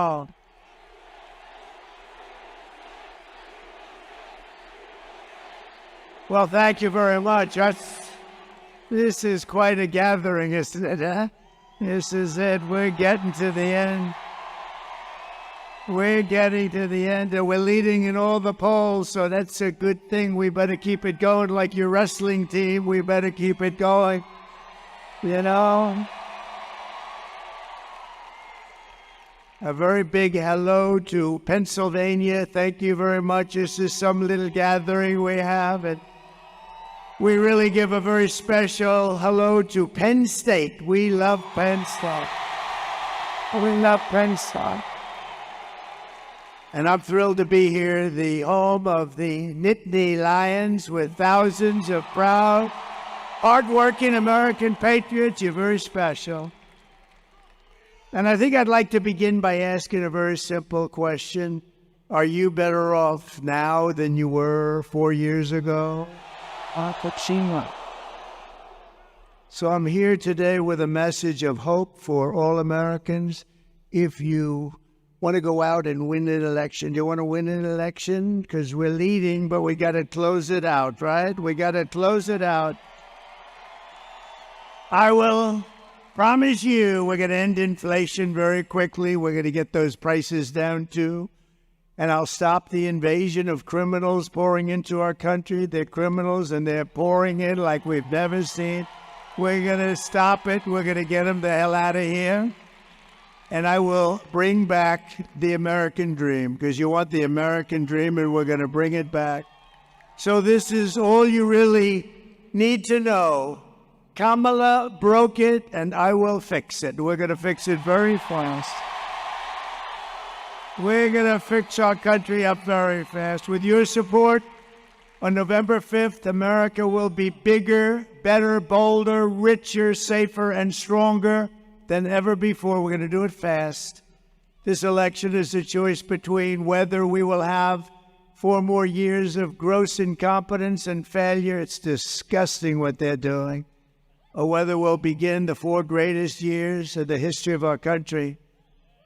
know. Well, thank you very much. This is quite a gathering, isn't it, huh? This is it. We're getting to the end. We're getting to the end, and we're leading in all the polls, so that's a good thing. We better keep it going like your wrestling team. We better keep it going, you know. A very big hello to Pennsylvania. Thank you very much. This is some little gathering we have, and we really give a very special hello to Penn State. We love Penn State. We love Penn State. And I'm thrilled to be here, the home of the Nittany Lions, with thousands of proud, hardworking American patriots. You're very special. And I think I'd like to begin by asking a very simple question. Are you better off now than you were 4 years ago? So I'm here today with a message of hope for all Americans. If you want to go out and win an election. Do you want to win an election? Because we're leading, but we got to close it out, right? We got to close it out. I will promise you we're going to end inflation very quickly. We're going to get those prices down too. And I'll stop the invasion of criminals pouring into our country. They're criminals and they're pouring in like we've never seen. We're going to stop it. We're going to get them the hell out of here. And I will bring back the American dream, because you want the American dream, and we're going to bring it back. So this is all you really need to know. Kamala broke it, and I will fix it. We're going to fix it very fast. We're going to fix our country up very fast. With your support, on November 5th, America will be bigger, better, bolder, richer, safer, and stronger than ever before. We're going to do it fast. This election is a choice between whether we will have 4 more years of gross incompetence and failure. It's disgusting what they're doing. Or whether we'll begin the 4 greatest years of the history of our country.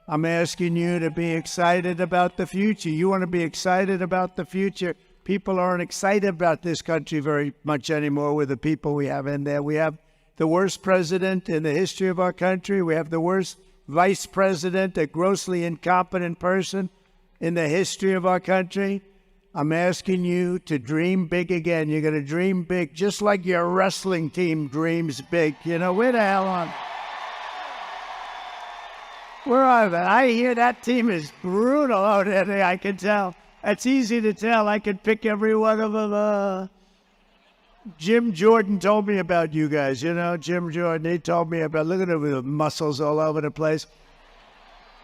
I'm asking you to be excited about the future. You want to be excited about the future. People aren't excited about this country very much anymore with the people we have in there. We have the worst president in the history of our country. We have the worst vice president, a grossly incompetent person in the history of our country. I'm asking you to dream big again. You're going to dream big, just like your wrestling team dreams big. You know, where the hell are they? Where are they? I hear that team is brutal out there. I can tell. It's easy to tell. I can pick every one of them. Jim Jordan told me about you guys, you know, Jim Jordan, he told me about, look at him with the muscles all over the place.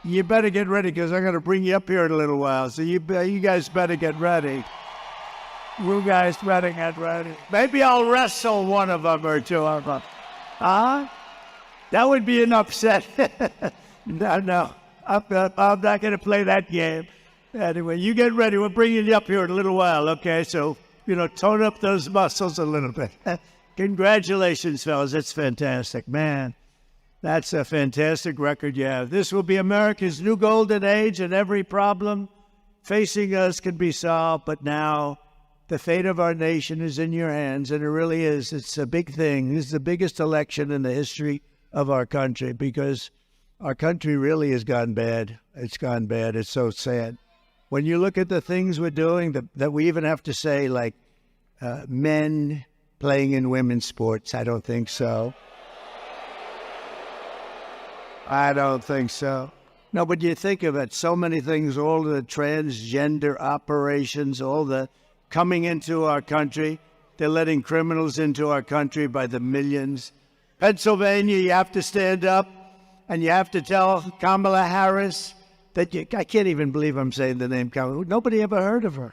You better get ready, because I'm going to bring you up here in a little while, so you guys better get ready. You guys better get ready. Maybe I'll wrestle one of them or two of them. That would be an upset. No, I'm not going to play that game. Anyway, you get ready. We're bringing you up here in a little while, okay? So, you know, tone up those muscles a little bit. Congratulations, fellas. That's fantastic. Man, that's a fantastic record you have. This will be America's new golden age, and every problem facing us can be solved. But now the fate of our nation is in your hands, and it really is. It's a big thing. This is the biggest election in the history of our country, because our country really has gone bad. It's gone bad. It's so sad. When you look at the things we're doing, that we even have to say, like men playing in women's sports, I don't think so. I don't think so. No, but you think of it, so many things, all the transgender operations, all the coming into our country. They're letting criminals into our country by the millions. Pennsylvania, you have to stand up and you have to tell Kamala Harris that I can't even believe I'm saying the name Kamala. Nobody ever heard of her.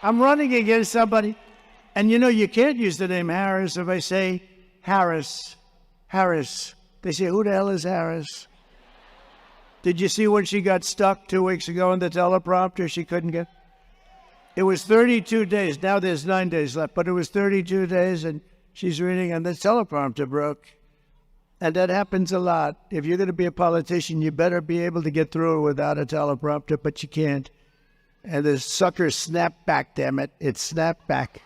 I'm running against somebody. And you know, you can't use the name Harris if I say Harris. Harris. They say, who the hell is Harris? Did you see when she got stuck 2 weeks ago in the teleprompter? She couldn't get. It was 32 days. Now there's 9 days left, but it was 32 days, and she's reading, and the teleprompter broke. And that happens a lot. If you're going to be a politician, you better be able to get through it without a teleprompter, but you can't. And the sucker snapped back, damn it. It snapped back.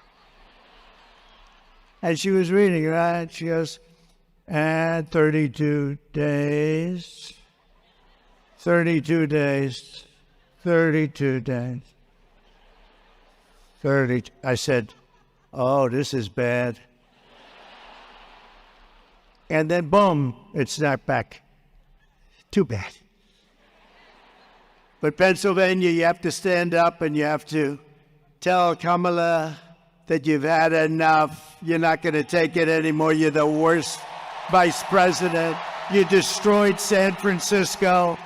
And she was reading, right? She goes, and 32 days, 32 days, 32 days, 30. I said, oh, this is bad. And then, boom, it snapped back. Too bad. But Pennsylvania, you have to stand up and you have to tell Kamala that you've had enough. You're not going to take it anymore. You're the worst vice president. You destroyed San Francisco.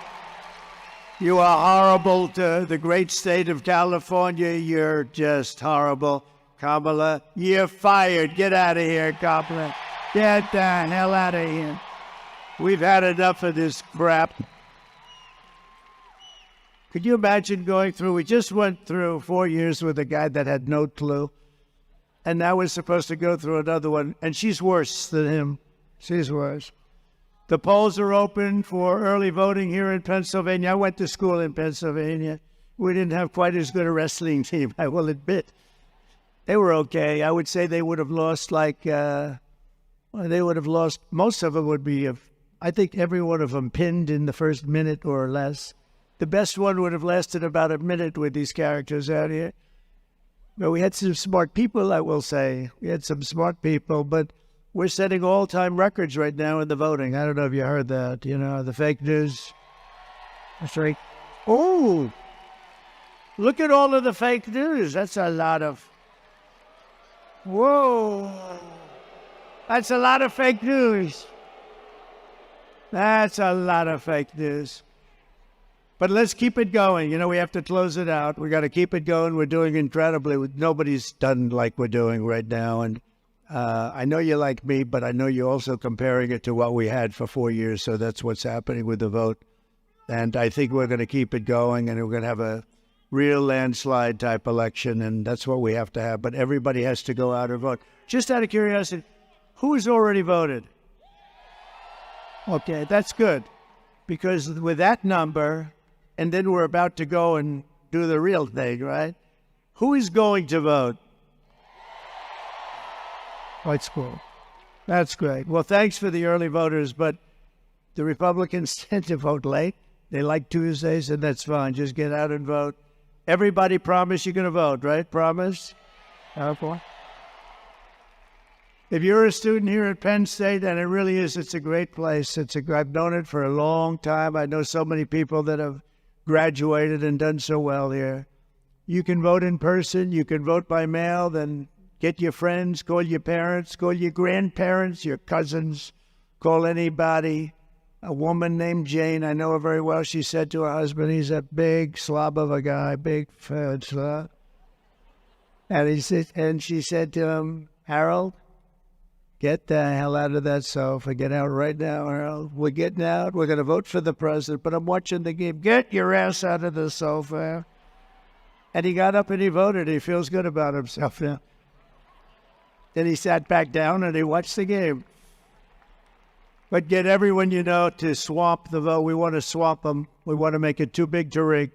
You are horrible to the great state of California. You're just horrible. Kamala, you're fired. Get out of here, Kamala. Get the hell out of here. We've had enough of this crap. Could you imagine going through, we just went through 4 years with a guy that had no clue. And now we're supposed to go through another one. And she's worse than him. She's worse. The polls are open for early voting here in Pennsylvania. I went to school in Pennsylvania. We didn't have quite as good a wrestling team, I will admit. They were okay. I would say they would have lost most of them would be, I think every one of them pinned in the first minute or less. The best one would have lasted about a minute with these characters out here. But we had some smart people, I will say. We had some smart people, but we're setting all-time records right now in the voting. I don't know if you heard that, you know, the fake news. That's right. Oh, look at all of the fake news. That's a lot of, whoa. That's a lot of fake news. That's a lot of fake news. But let's keep it going. You know, we have to close it out. We got to keep it going. We're doing incredibly. Nobody's done like we're doing right now. And I know you like me, but I know you're also comparing it to what we had for 4 years. So that's what's happening with the vote. And I think we're going to keep it going, and we're going to have a real landslide type election. And that's what we have to have. But everybody has to go out and vote. Just out of curiosity, who has already voted? Okay, that's good. Because with that number, and then we're about to go and do the real thing, right? Who is going to vote? That's cool. That's great. Well, thanks for the early voters, but the Republicans tend to vote late. They like Tuesdays, and that's fine. Just get out and vote. Everybody promise you're going to vote, right? Promise? Okay. If you're a student here at Penn State, and it really is, it's a great place. I've known it for a long time. I know so many people that have graduated and done so well here. You can vote in person. You can vote by mail. Then get your friends, call your parents, call your grandparents, your cousins, call anybody. A woman named Jane, I know her very well. She said to her husband, he's a big slob of a guy, big fat slob. And she said to him, Harold, get the hell out of that sofa. Get out right now, Harold. We're getting out. We're going to vote for the president, but I'm watching the game. Get your ass out of the sofa. And he got up and he voted. He feels good about himself now. Then he sat back down and he watched the game. But get everyone you know to swamp the vote. We want to swamp them. We want to make it too big to rig.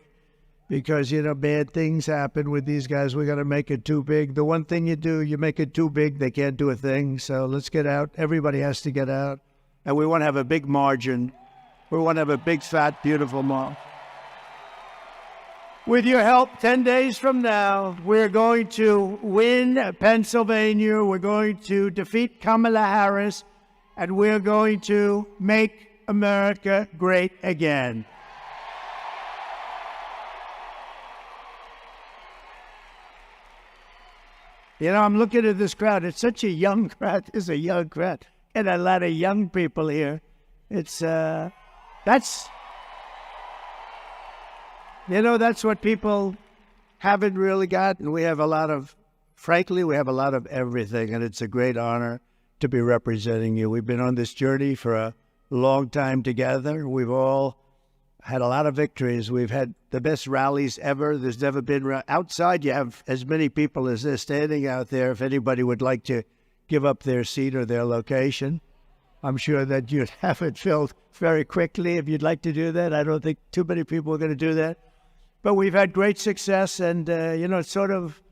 Because, you know, bad things happen with these guys. We got to make it too big. The one thing you do, you make it too big, they can't do a thing. So let's get out. Everybody has to get out. And we want to have a big margin. We want to have a big, fat, beautiful margin. With your help, 10 days from now, we're going to win Pennsylvania. We're going to defeat Kamala Harris. And we're going to make America great again. You know, I'm looking at this crowd. It's such a young crowd. It's a young crowd. And a lot of young people here. It's, that's what people haven't really gotten. We have a lot of, frankly, we have a lot of everything. And it's a great honor to be representing you. We've been on this journey for a long time together. We've all had a lot of victories. We've had the best rallies ever. There's never been, outside you have as many people as they're standing out there. If anybody would like to give up their seat or their location. I'm sure that you'd have it filled very quickly if you'd like to do that. I don't think too many people are going to do that. But we've had great success, and, it's sort of,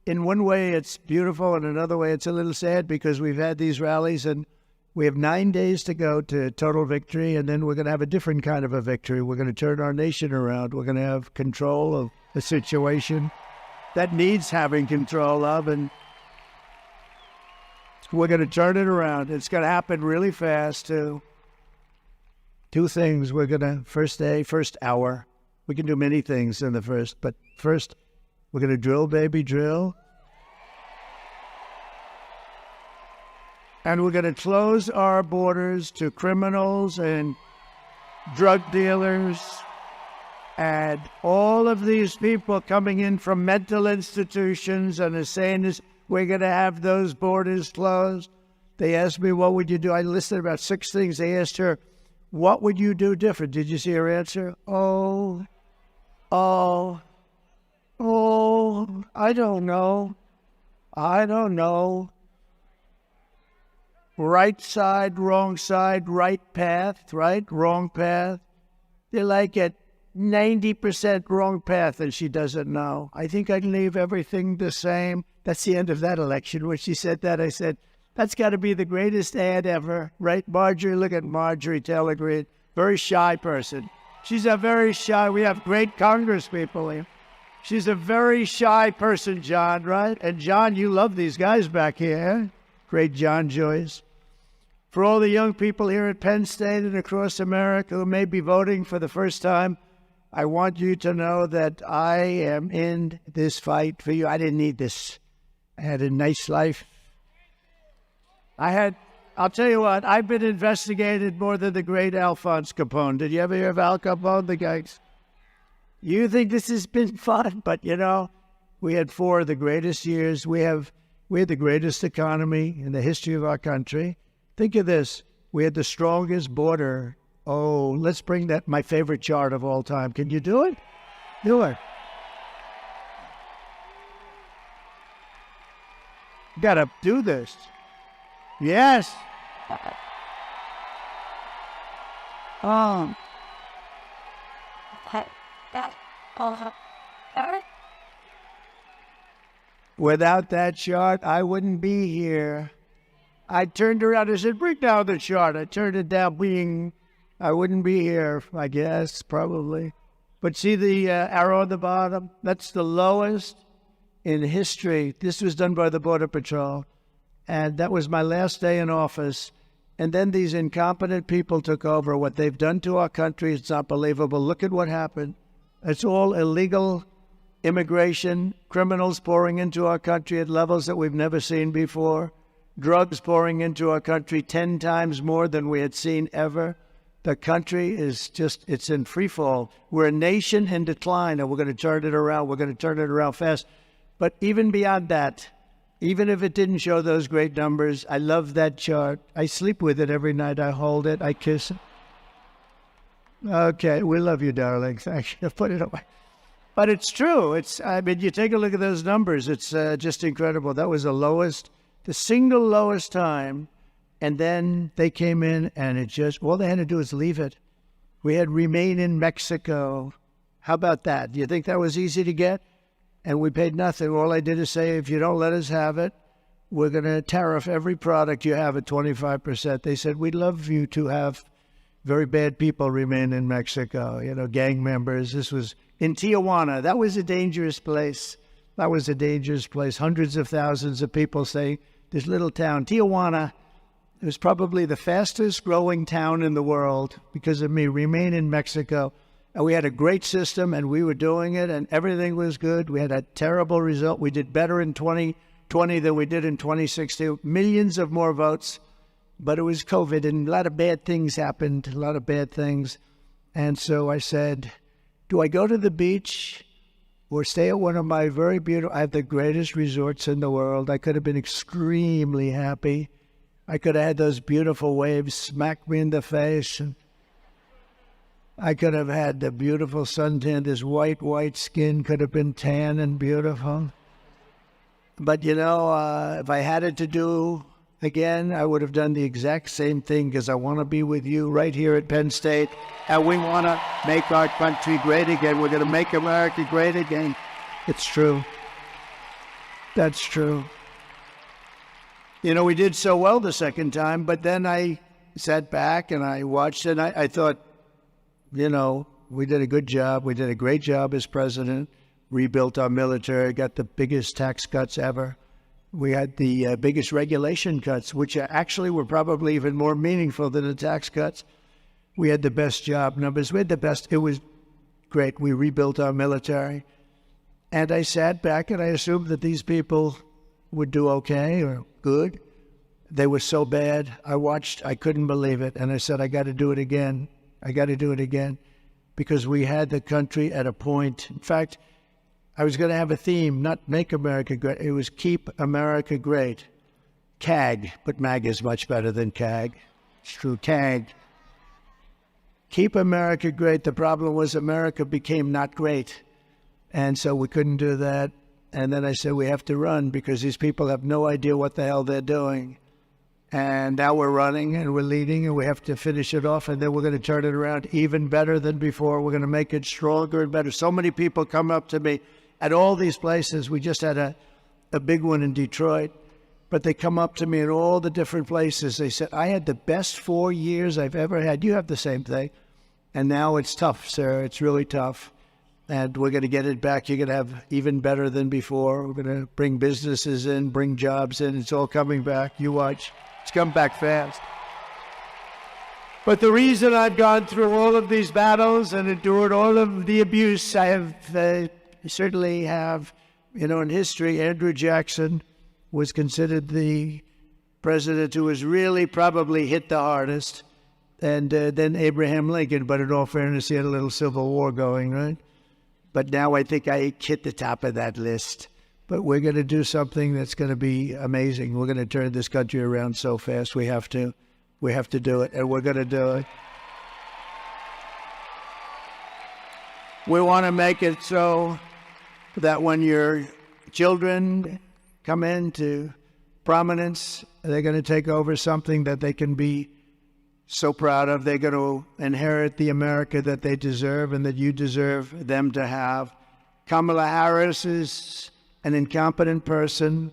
in one way, it's beautiful, and another way, it's a little sad because we've had these rallies, and we have 9 days to go to total victory, and then we're going to have a different kind of a victory. We're going to turn our nation around. We're going to have control of the situation that needs having control of, and we're going to turn it around. It's going to happen really fast, too. Two things. We're going to, first hour, we can do many things in the first, but first, we're going to drill, baby, drill. And we're going to close our borders to criminals and drug dealers and all of these people coming in from mental institutions, and as saying is, we're going to have those borders closed. They asked me, what would you do? I listed about 6 things. They asked her, what would you do different? Did you see her answer? Oh, I don't know. Right side, right path, right, wrong path. They're like at 90% wrong path, and she doesn't know. I think I'd leave everything the same. That's the end of that election. When she said that, I said, that's got to be the greatest ad ever, right, Marjorie? Look at Marjorie Taylor Greene, very shy person. She's a very shy, we have great Congress people here. She's a very shy person, John, right? And John, you love these guys back here. Great John Joyce. For all the young people here at Penn State and across America who may be voting for the first time, I want you to know that I am in this fight for you. I didn't need this. I had a nice life. I'll tell you what, I've been investigated more than the great Alphonse Capone. Did you ever hear of Al Capone, the guys? You think this has been fun, but we had 4 of the greatest years. We had the greatest economy in the history of our country. Think of this. We had the strongest border. Oh, let's bring that, my favorite chart of all time. Can you do it? Do it. Got to do this. Yes. Without that chart, I woun't be here. I turned around and said, bring down the chart. I turned it down, I wouldn't be here, I guess, probably. But see the arrow at the bottom? That's the lowest in history. This was done by the Border Patrol. And that was my last day in office. And then these incompetent people took over. What they've done to our country, it's unbelievable. Look at what happened. It's all illegal immigration, criminals pouring into our country at levels that we've never seen before, drugs pouring into our country 10 times more than we had seen ever. The country is it's in free fall. We're a nation in decline, and we're going to turn it around. We're going to turn it around fast. But even beyond that, even if it didn't show those great numbers, I love that chart. I sleep with it every night. I hold it. I kiss it. Okay, we love you, darling. Thank you. Put it away. But it's true. You take a look at those numbers. It's just incredible. That was the single lowest time. And then they came in, and all they had to do was leave it. We had remain in Mexico. How about that? Do you think that was easy to get? And we paid nothing. All I did is say, if you don't let us have it, we're going to tariff every product you have at 25%. They said, we'd love you to have very bad people remain in Mexico, gang members. This was in Tijuana. That was a dangerous place. Hundreds of thousands of people say, this little town, Tijuana, it was probably the fastest growing town in the world because of me. Remain in Mexico. And we had a great system, and we were doing it, and everything was good. We had a terrible result. We did better in 2020 than we did in 2016. Millions of more votes, but it was COVID, and a lot of bad things happened, And so I said, do I go to the beach or stay at one of my very beautiful, I have the greatest resorts in the world. I could have been extremely happy. I could have had those beautiful waves smack me in the face, and I could have had the beautiful suntan. This white skin could have been tan and beautiful. But, if I had it to do, again, I would have done the exact same thing because I want to be with you right here at Penn State. And we want to make our country great again. We're going to make America great again. It's true. That's true. You know, we did so well the second time, but then I sat back and I watched it. And I thought, you know, we did a good job. We did a great job as president. Rebuilt our military, got the biggest tax cuts ever. We had the biggest regulation cuts, which actually were probably even more meaningful than the tax cuts. We had the best job numbers. We had the best. It was great. We rebuilt our military. And I sat back and I assumed that these people would do okay or good. They were so bad. I watched. I couldn't believe it. And I said, I got to do it again. I got to do it again. Because we had the country at a point. In fact, I was going to have a theme, not Make America Great. It was Keep America Great. CAG, but MAG is much better than CAG. It's true, CAG. Keep America Great. The problem was America became not great. And so we couldn't do that. And then I said, we have to run because these people have no idea what the hell they're doing. And now we're running and we're leading and we have to finish it off. And then we're going to turn it around even better than before. We're going to make it stronger and better. So many people come up to me at all these places. We just had a big one in Detroit. But they come up to me in all the different places. They said, I had the best 4 years I've ever had. You have the same thing. And now it's tough, sir. It's really tough. And we're going to get it back. You're going to have even better than before. We're going to bring businesses in, bring jobs in. It's all coming back. You watch. It's come back fast. But the reason I've gone through all of these battles and endured all of the abuse, I have certainly have, you know, in history, Andrew Jackson was considered the president who was really probably hit the hardest. And then Abraham Lincoln, but in all fairness, he had a little civil war going, right? But now I think I hit the top of that list. But we're going to do something that's going to be amazing. We're going to turn this country around so fast. We have to. We have to do it, and we're going to do it. We want to make it so that when your children come into prominence, they're going to take over something that they can be so proud of. They're going to inherit the America that they deserve and that you deserve them to have. Kamala Harris is an incompetent person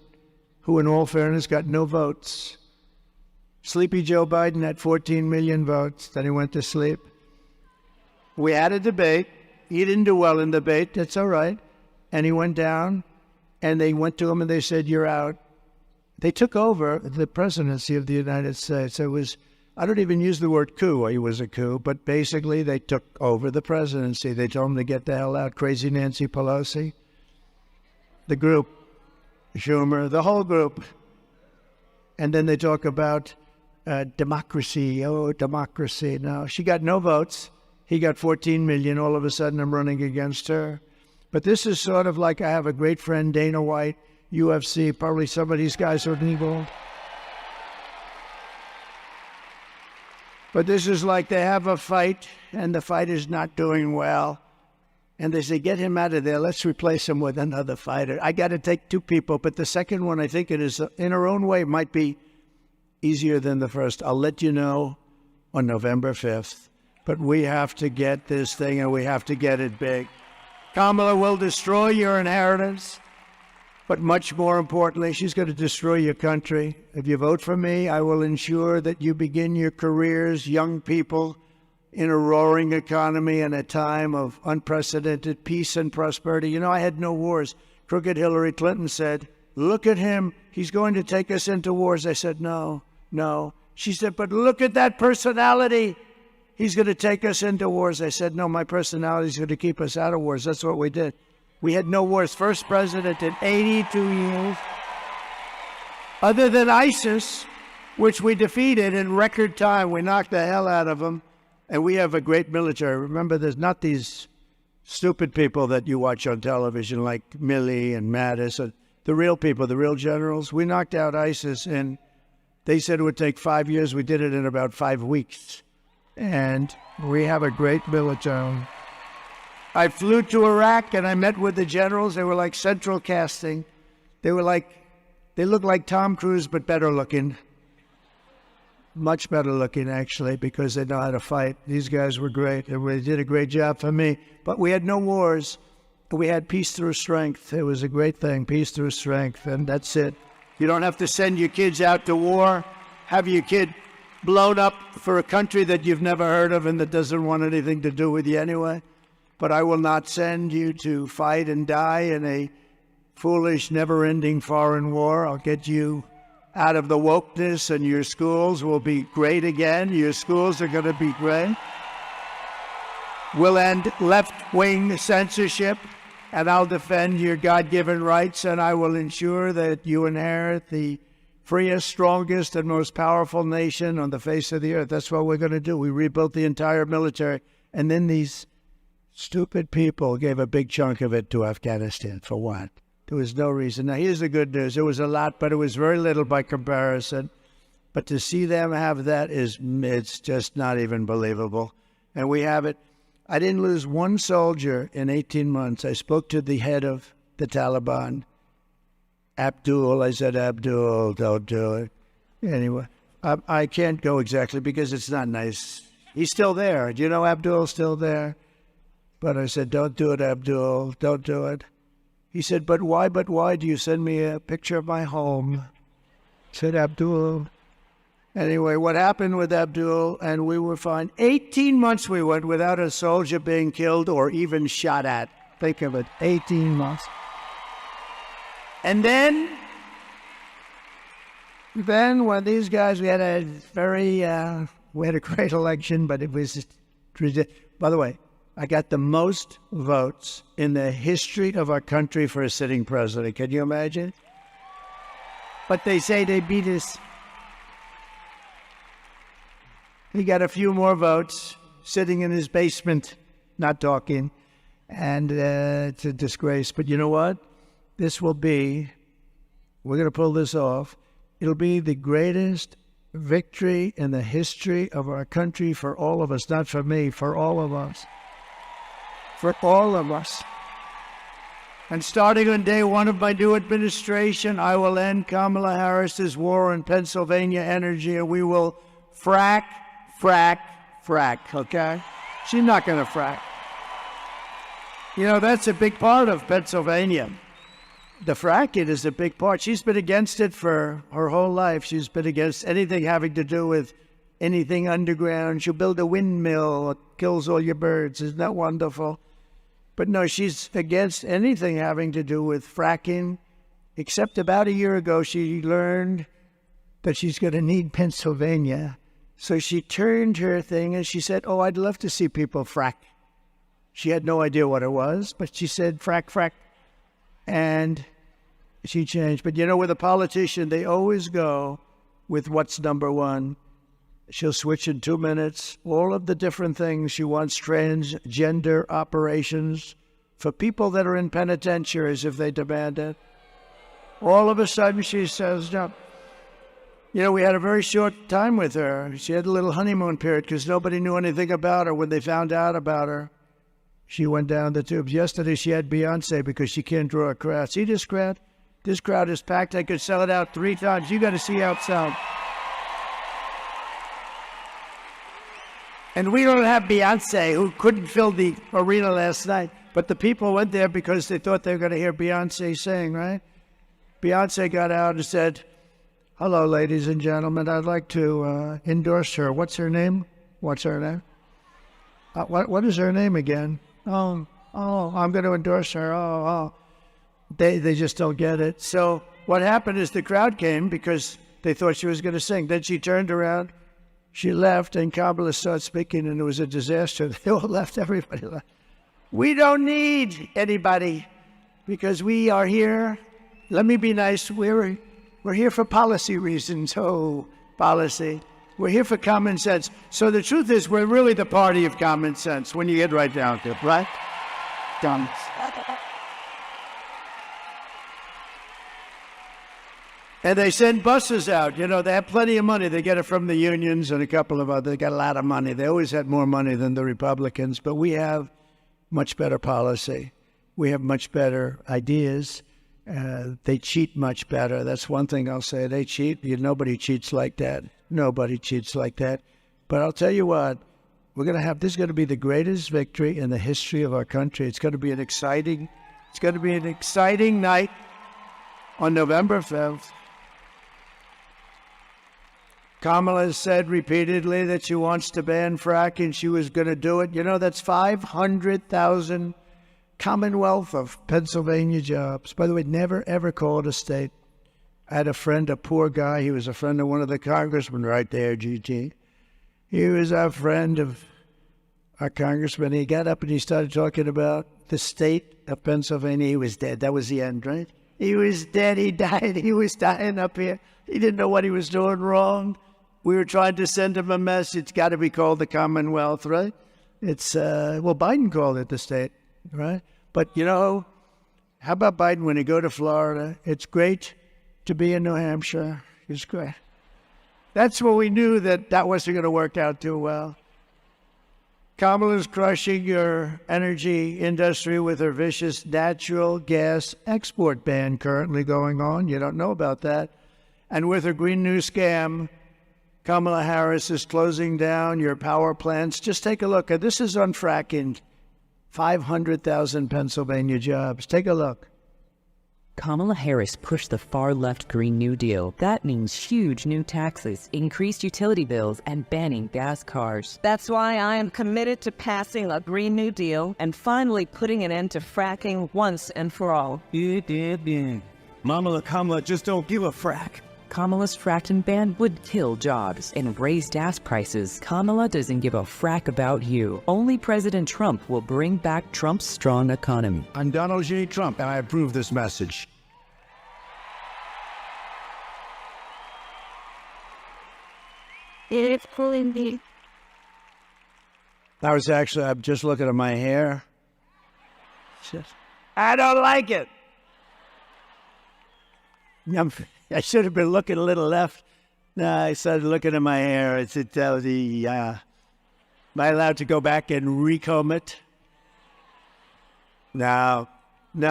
who, in all fairness, got no votes. Sleepy Joe Biden had 14 million votes. Then he went to sleep. We had a debate. He didn't do well in debate. That's all right. And he went down, and they went to him and they said, you're out. They took over the presidency of the United States. It was, I don't even use the word coup. It was a coup. But basically, they took over the presidency. They told him to get the hell out. Crazy Nancy Pelosi. The group, Schumer, the whole group. And then they talk about democracy. Oh, democracy. No, she got no votes. He got 14 million. All of a sudden, I'm running against her. But this is sort of like I have a great friend, Dana White, UFC. Probably some of these guys are involved. But this is like they have a fight, and the fight is not doing well. And they say, get him out of there. Let's replace him with another fighter. I got to take two people. But the second one, I think it is, in her own way, might be easier than the first. I'll let you know on November 5th. But we have to get this thing, and we have to get it big. Kamala will destroy your inheritance. But much more importantly, she's going to destroy your country. If you vote for me, I will ensure that you begin your careers, young people, in a roaring economy and a time of unprecedented peace and prosperity. You know, I had no wars. Crooked Hillary Clinton said, look at him. He's going to take us into wars. I said, no. She said, but look at that personality. He's going to take us into wars. I said, no, my personality is going to keep us out of wars. That's what we did. We had no wars. First president in 82 years. Other than ISIS, which we defeated in record time. We knocked the hell out of them. And we have a great military. Remember, there's not these stupid people that you watch on television like Milley and Mattis. The real people, the real generals. We knocked out ISIS, and they said it would take 5 years. We did it in about 5 weeks. And we have a great military. I flew to Iraq, and I met with the generals. They were like central casting. They looked like Tom Cruise, but better looking. much better looking, actually, because they know how to fight. These guys were great, and they did a great job for me. But we had no wars. We had peace through strength. It was a great thing, peace through strength, and that's it. You don't have to send your kids out to war, have your kid blown up for a country that you've never heard of and that doesn't want anything to do with you anyway. But I will not send you to fight and die in a foolish, never-ending foreign war. I'll get you out of the wokeness, and your schools will be great again. Your schools are going to be great. We'll end left-wing censorship, and I'll defend your God-given rights, and I will ensure that you inherit the freest, strongest, and most powerful nation on the face of the earth. That's what we're going to do. We rebuilt the entire military, and then these stupid people gave a big chunk of it to Afghanistan. For what? There was no reason. Now, here's the good news. It was a lot, but it was very little by comparison. But to see them have that it's just not even believable. And we have it. I didn't lose one soldier in 18 months. I spoke to the head of the Taliban, Abdul. I said, Abdul, don't do it. Anyway, I can't go exactly because it's not nice. He's still there. Do you know Abdul's still there? But I said, don't do it, Abdul. Don't do it. He said, but why do you send me a picture of my home? I said, Abdul. Anyway, what happened with Abdul, and we were fine. 18 months we went without a soldier being killed or even shot at. Think of it, 18 months. And then when these guys, we had a great election, but it was just, by the way, I got the most votes in the history of our country for a sitting president. Can you imagine? But they say they beat us. He got a few more votes, sitting in his basement, not talking, and it's a disgrace. But you know what? We're going to pull this off. It'll be the greatest victory in the history of our country for all of us, not for me, for all of us. For all of us. And starting on day one of my new administration, I will end Kamala Harris's war on Pennsylvania energy, and we will frack, okay? She's not going to frack. You know, that's a big part of Pennsylvania. The fracking is a big part. She's been against it for her whole life. She's been against anything having to do with anything underground. She'll build a windmill that kills all your birds. Isn't that wonderful? But no, she's against anything having to do with fracking, except about a year ago she learned that she's going to need Pennsylvania. So she turned her thing and she said, oh, I'd love to see people frack. She had no idea what it was, but she said frack. And she changed. But you know, with a politician, they always go with what's number one. She'll switch in 2 minutes. All of the different things. She wants transgender operations for people that are in penitentiaries if they demand it. All of a sudden, she says, no. You know, we had a very short time with her. She had a little honeymoon period because nobody knew anything about her. When they found out about her, she went down the tubes. Yesterday, she had Beyonce because she can't draw a crowd. See this crowd? This crowd is packed. I could sell it out 3 times. You got to see how it sounds. And we don't have Beyonce, who couldn't fill the arena last night. But the people went there because they thought they were going to hear Beyonce sing, right? Beyonce got out and said, hello, ladies and gentlemen. I'd like to endorse her. What's her name? What is her name again? Oh, I'm going to endorse her. They just don't get it. So what happened is the crowd came because they thought she was going to sing. Then she turned around. She left, and Kamala started speaking, and it was a disaster. They all left. Everybody left. We don't need anybody because we are here. Let me be nice. We're here for policy reasons. Oh, policy. We're here for common sense. So the truth is, we're really the party of common sense when you get right down to it, right? Done. And they send buses out. You know, they have plenty of money. They get it from the unions and a couple of others. They got a lot of money. They always had more money than the Republicans, but we have much better policy. We have much better ideas. They cheat much better. That's one thing I'll say. They cheat. Nobody cheats like that. Nobody cheats like that. But I'll tell you what, this is going to be the greatest victory in the history of our country. It's going to be an exciting night on November 5th. Kamala has said repeatedly that she wants to ban fracking. She was going to do it. You know, that's 500,000 Commonwealth of Pennsylvania jobs. By the way, never, ever call it a state. I had a friend, a poor guy. He was a friend of one of the congressmen right there, GT. He was a friend of our congressman. He got up and he started talking about the state of Pennsylvania. He was dead. That was the end, right? He was dead. He died. He was dying up here. He didn't know what he was doing wrong. We were trying to send him a message. It's got to be called the Commonwealth, right? It's, Biden called it the state, right? But, you know, how about Biden when he go to Florida? It's great to be in New Hampshire. It's great. That's when we knew that wasn't going to work out too well. Kamala's crushing your energy industry with her vicious natural gas export ban currently going on. You don't know about that. And with her Green New scam, Kamala Harris is closing down your power plants. Just take a look. This is on fracking. 500,000 Pennsylvania jobs. Take a look. Kamala Harris pushed the far-left Green New Deal. That means huge new taxes, increased utility bills, and banning gas cars. That's why I am committed to passing a Green New Deal and finally putting an end to fracking once and for all. Kamala, just don't give a frack. Kamala's fracking ban would kill jobs and raise gas prices. Kamala doesn't give a frack about you. Only President Trump will bring back Trump's strong economy. I'm Donald J. Trump, and I approve this message. I'm just looking at my hair. I don't like it. I should have been looking a little left. No, I started looking at my hair. Am I allowed to go back and recomb it? Now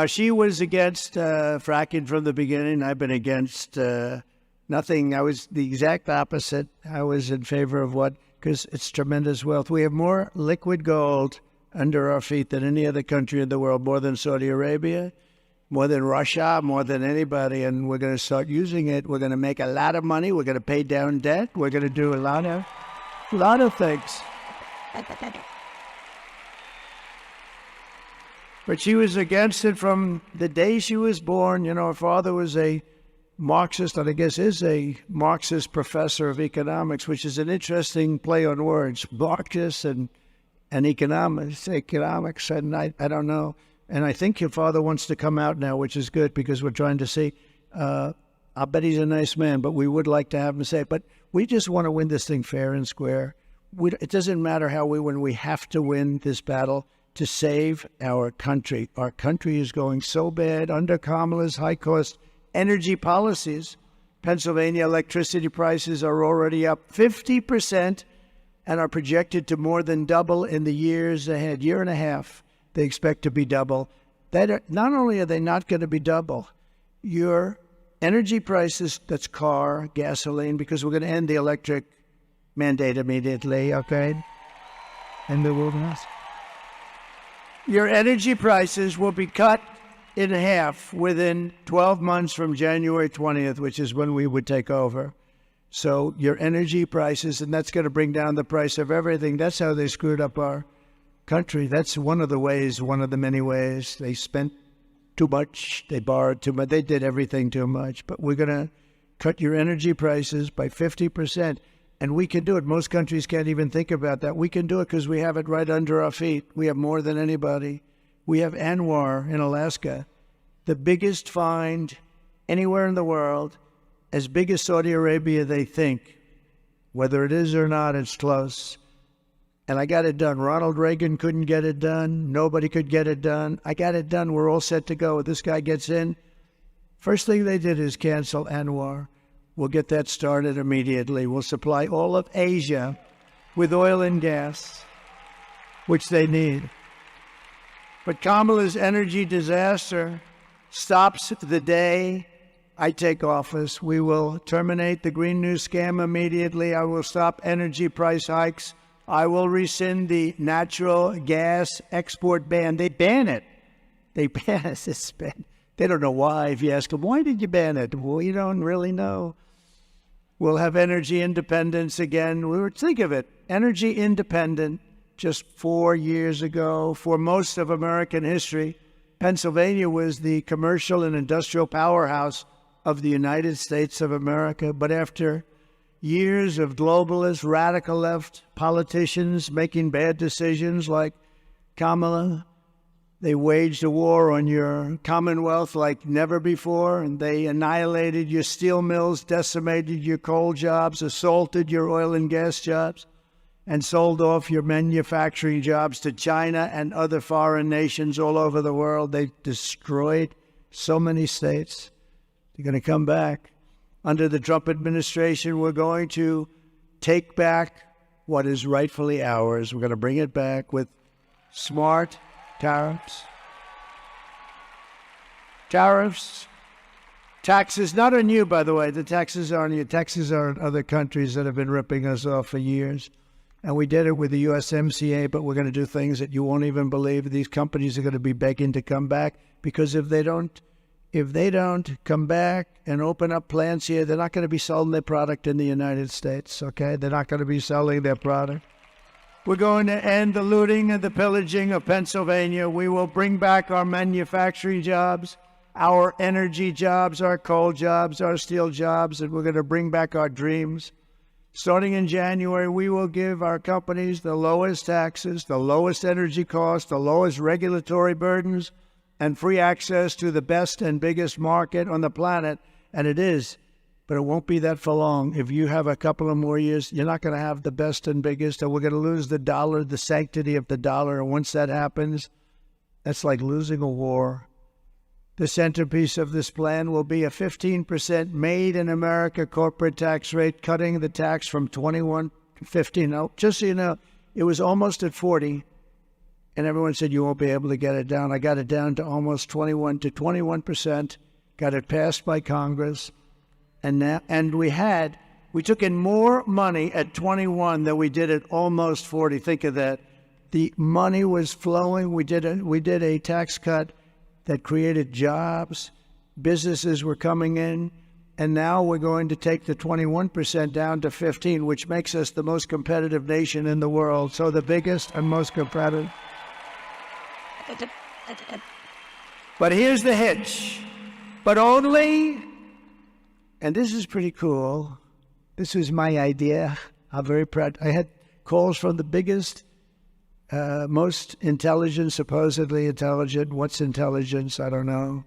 she was against fracking from the beginning. I've been against nothing. I was the exact opposite. I was in favor of because it's tremendous wealth. We have more liquid gold under our feet than any other country in the world, more than Saudi Arabia, more than Russia, more than anybody, and we're going to start using it. We're going to make a lot of money. We're going to pay down debt. We're going to do a lot of things. But she was against it from the day she was born. You know, her father was a Marxist, and I guess is a Marxist professor of economics, which is an interesting play on words, Marxist and economics, and I don't know. And I think your father wants to come out now, which is good because we're trying to see. I'll bet he's a nice man, but we would like to have him say it. But we just want to win this thing fair and square. It doesn't matter how we win. We have to win this battle to save our country. Our country is going so bad under Kamala's high-cost energy policies. Pennsylvania electricity prices are already up 50% and are projected to more than double in the years ahead. Year and a half. They expect to be double. Not only are they not going to be double, your energy prices, that's car, gasoline, because we're going to end the electric mandate immediately, okay? And the wilderness. Your energy prices will be cut in half within 12 months from January 20th, which is when we would take over. So your energy prices, and that's going to bring down the price of everything. That's how they screwed up our country. That's one of the ways, one of the many ways. They spent too much, they borrowed too much, they did everything too much. But we're going to cut your energy prices by 50%, and we can do it. Most countries can't even think about that. We can do it because we have it right under our feet. We have more than anybody. We have Anwar in Alaska, the biggest find anywhere in the world, as big as Saudi Arabia, they think. Whether it is or not, it's close. And I got it done. Ronald Reagan couldn't get it done. Nobody could get it done. I got it done. We're all set to go. This guy gets in. First thing they did is cancel Anwar. We'll get that started immediately. We'll supply all of Asia with oil and gas, which they need. But Kamala's energy disaster stops the day I take office, we will terminate the Green New Scam immediately. I will stop energy price hikes. I will rescind the natural gas export ban. They ban it. They ban it. It's banned. They don't know why. If you ask them, why did you ban it? Well, you don't really know. We'll have energy independence again. Think of it, energy independent just 4 years ago. For most of American history, Pennsylvania was the commercial and industrial powerhouse of the United States of America. But after years of globalist, radical left politicians making bad decisions like Kamala, they waged a war on your Commonwealth like never before, and they annihilated your steel mills, decimated your coal jobs, assaulted your oil and gas jobs, and sold off your manufacturing jobs to China and other foreign nations all over the world. They destroyed so many states. They're going to come back. Under the Trump administration, we're going to take back what is rightfully ours. We're going to bring it back with smart tariffs. Taxes, not on you, by the way. The taxes are on you. Taxes are on other countries that have been ripping us off for years. And we did it with the USMCA, but we're going to do things that you won't even believe. These companies are going to be begging to come back, because if they don't come back and open up plants here, they're not going to be selling their product in the United States, okay? They're not going to be selling their product. We're going to end the looting and the pillaging of Pennsylvania. We will bring back our manufacturing jobs, our energy jobs, our coal jobs, our steel jobs, and we're going to bring back our dreams. Starting in January, we will give our companies the lowest taxes, the lowest energy costs, the lowest regulatory burdens, and free access to the best and biggest market on the planet. And it is, but it won't be that for long. If you have a couple of more years, you're not going to have the best and biggest, and we're going to lose the dollar, the sanctity of the dollar. And once that happens, that's like losing a war. The centerpiece of this plan will be a 15% made in America corporate tax rate, cutting the tax from 21 to 15. Now, just so you know, it was almost at 40, and everyone said you won't be able to get it down. I got it down to almost 21%, got it passed by Congress, and we took in more money at 21 than we did at almost 40. Think of that. The money was flowing. We did a tax cut that created jobs. Businesses were coming in, and now we're going to take the 21% down to 15, which makes us the most competitive nation in the world. So the biggest and most competitive. But here's the hitch. But only, and this is pretty cool, this was my idea. I'm very proud. I had calls from the biggest, most intelligent, supposedly intelligent. What's intelligence? I don't know.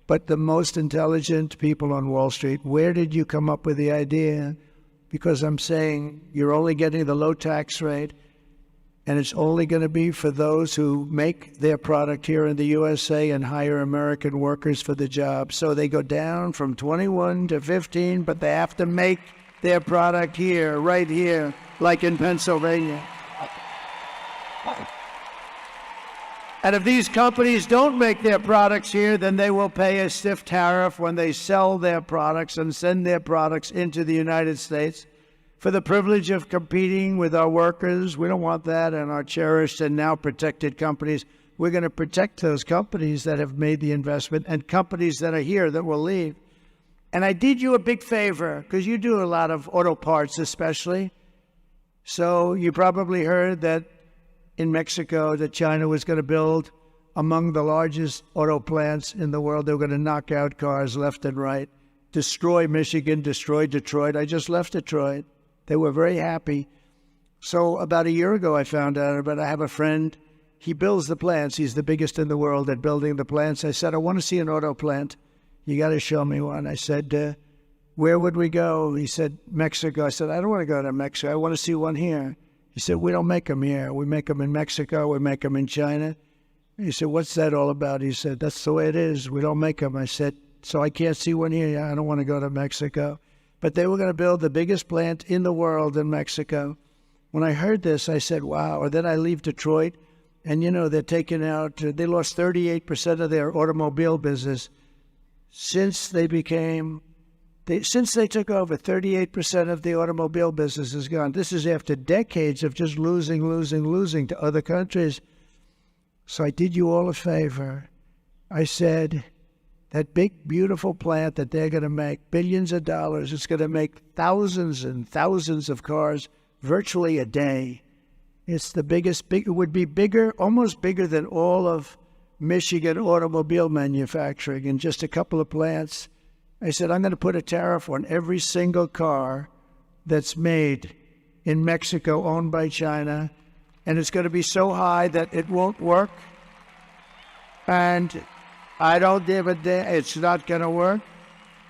But the most intelligent people on Wall Street, where did you come up with the idea? Because I'm saying you're only getting the low tax rate, and it's only going to be for those who make their product here in the USA and hire American workers for the job. So they go down from 21 to 15, but they have to make their product here, right here, like in Pennsylvania. And if these companies don't make their products here, then they will pay a stiff tariff when they sell their products and send their products into the United States for the privilege of competing with our workers. We don't want that, and our cherished and now protected companies. We're going to protect those companies that have made the investment and companies that are here that will leave. And I did you a big favor, because you do a lot of auto parts especially. So you probably heard that in Mexico that China was going to build among the largest auto plants in the world. They were going to knock out cars left and right, destroy Michigan, destroy Detroit. I just left Detroit. They were very happy. So about a year ago I found out, but I have a friend. He builds the plants. He's the biggest in the world at building the plants. I said, I want to see an auto plant. You got to show me one. I said, where would we go? He said, Mexico. I said, I don't want to go to Mexico. I want to see one here. He said, we don't make them here. We make them in Mexico. We make them in China. He said, what's that all about? He said, that's the way it is. We don't make them. I said, so I can't see one here. I don't want to go to Mexico. But they were going to build the biggest plant in the world in Mexico. When I heard this, I said, wow. Or then I leave Detroit, and, they're taking out, they lost 38% of their automobile business. since they took over, 38% of the automobile business is gone. This is after decades of just losing to other countries. So I did you all a favor. I said, that big, beautiful plant that they're going to make billions of dollars, it's going to make thousands and thousands of cars virtually a day. It's the biggest, it would be bigger, almost bigger than all of Michigan automobile manufacturing in just a couple of plants. I said, I'm going to put a tariff on every single car that's made in Mexico owned by China, and it's going to be so high that it won't work. And I don't give a damn. It's not going to work.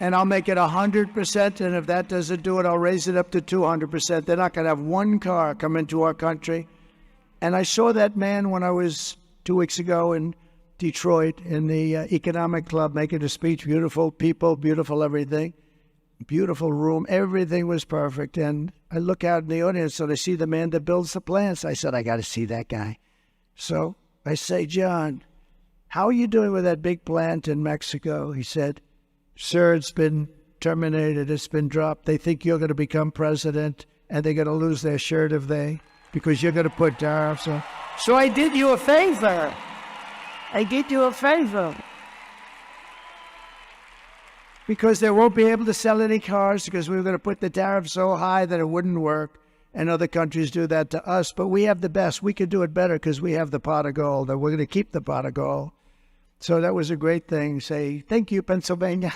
And I'll make it 100%, and if that doesn't do it, I'll raise it up to 200%. They're not going to have one car come into our country. And I saw that man when I was 2 weeks ago in Detroit in the Economic Club making a speech. Beautiful people, beautiful everything, beautiful room. Everything was perfect. And I look out in the audience and I see the man that builds the plants. I said, I got to see that guy. So I say, John, how are you doing with that big plant in Mexico? He said, sir, it's been terminated. It's been dropped. They think you're going to become president and they're going to lose their shirt because you're going to put tariffs on. So I did you a favor. Because they won't be able to sell any cars because we were going to put the tariff so high that it wouldn't work. And other countries do that to us. But we have the best. We could do it better because we have the pot of gold. And we're going to keep the pot of gold. So that was a great thing. Say, thank you, Pennsylvania.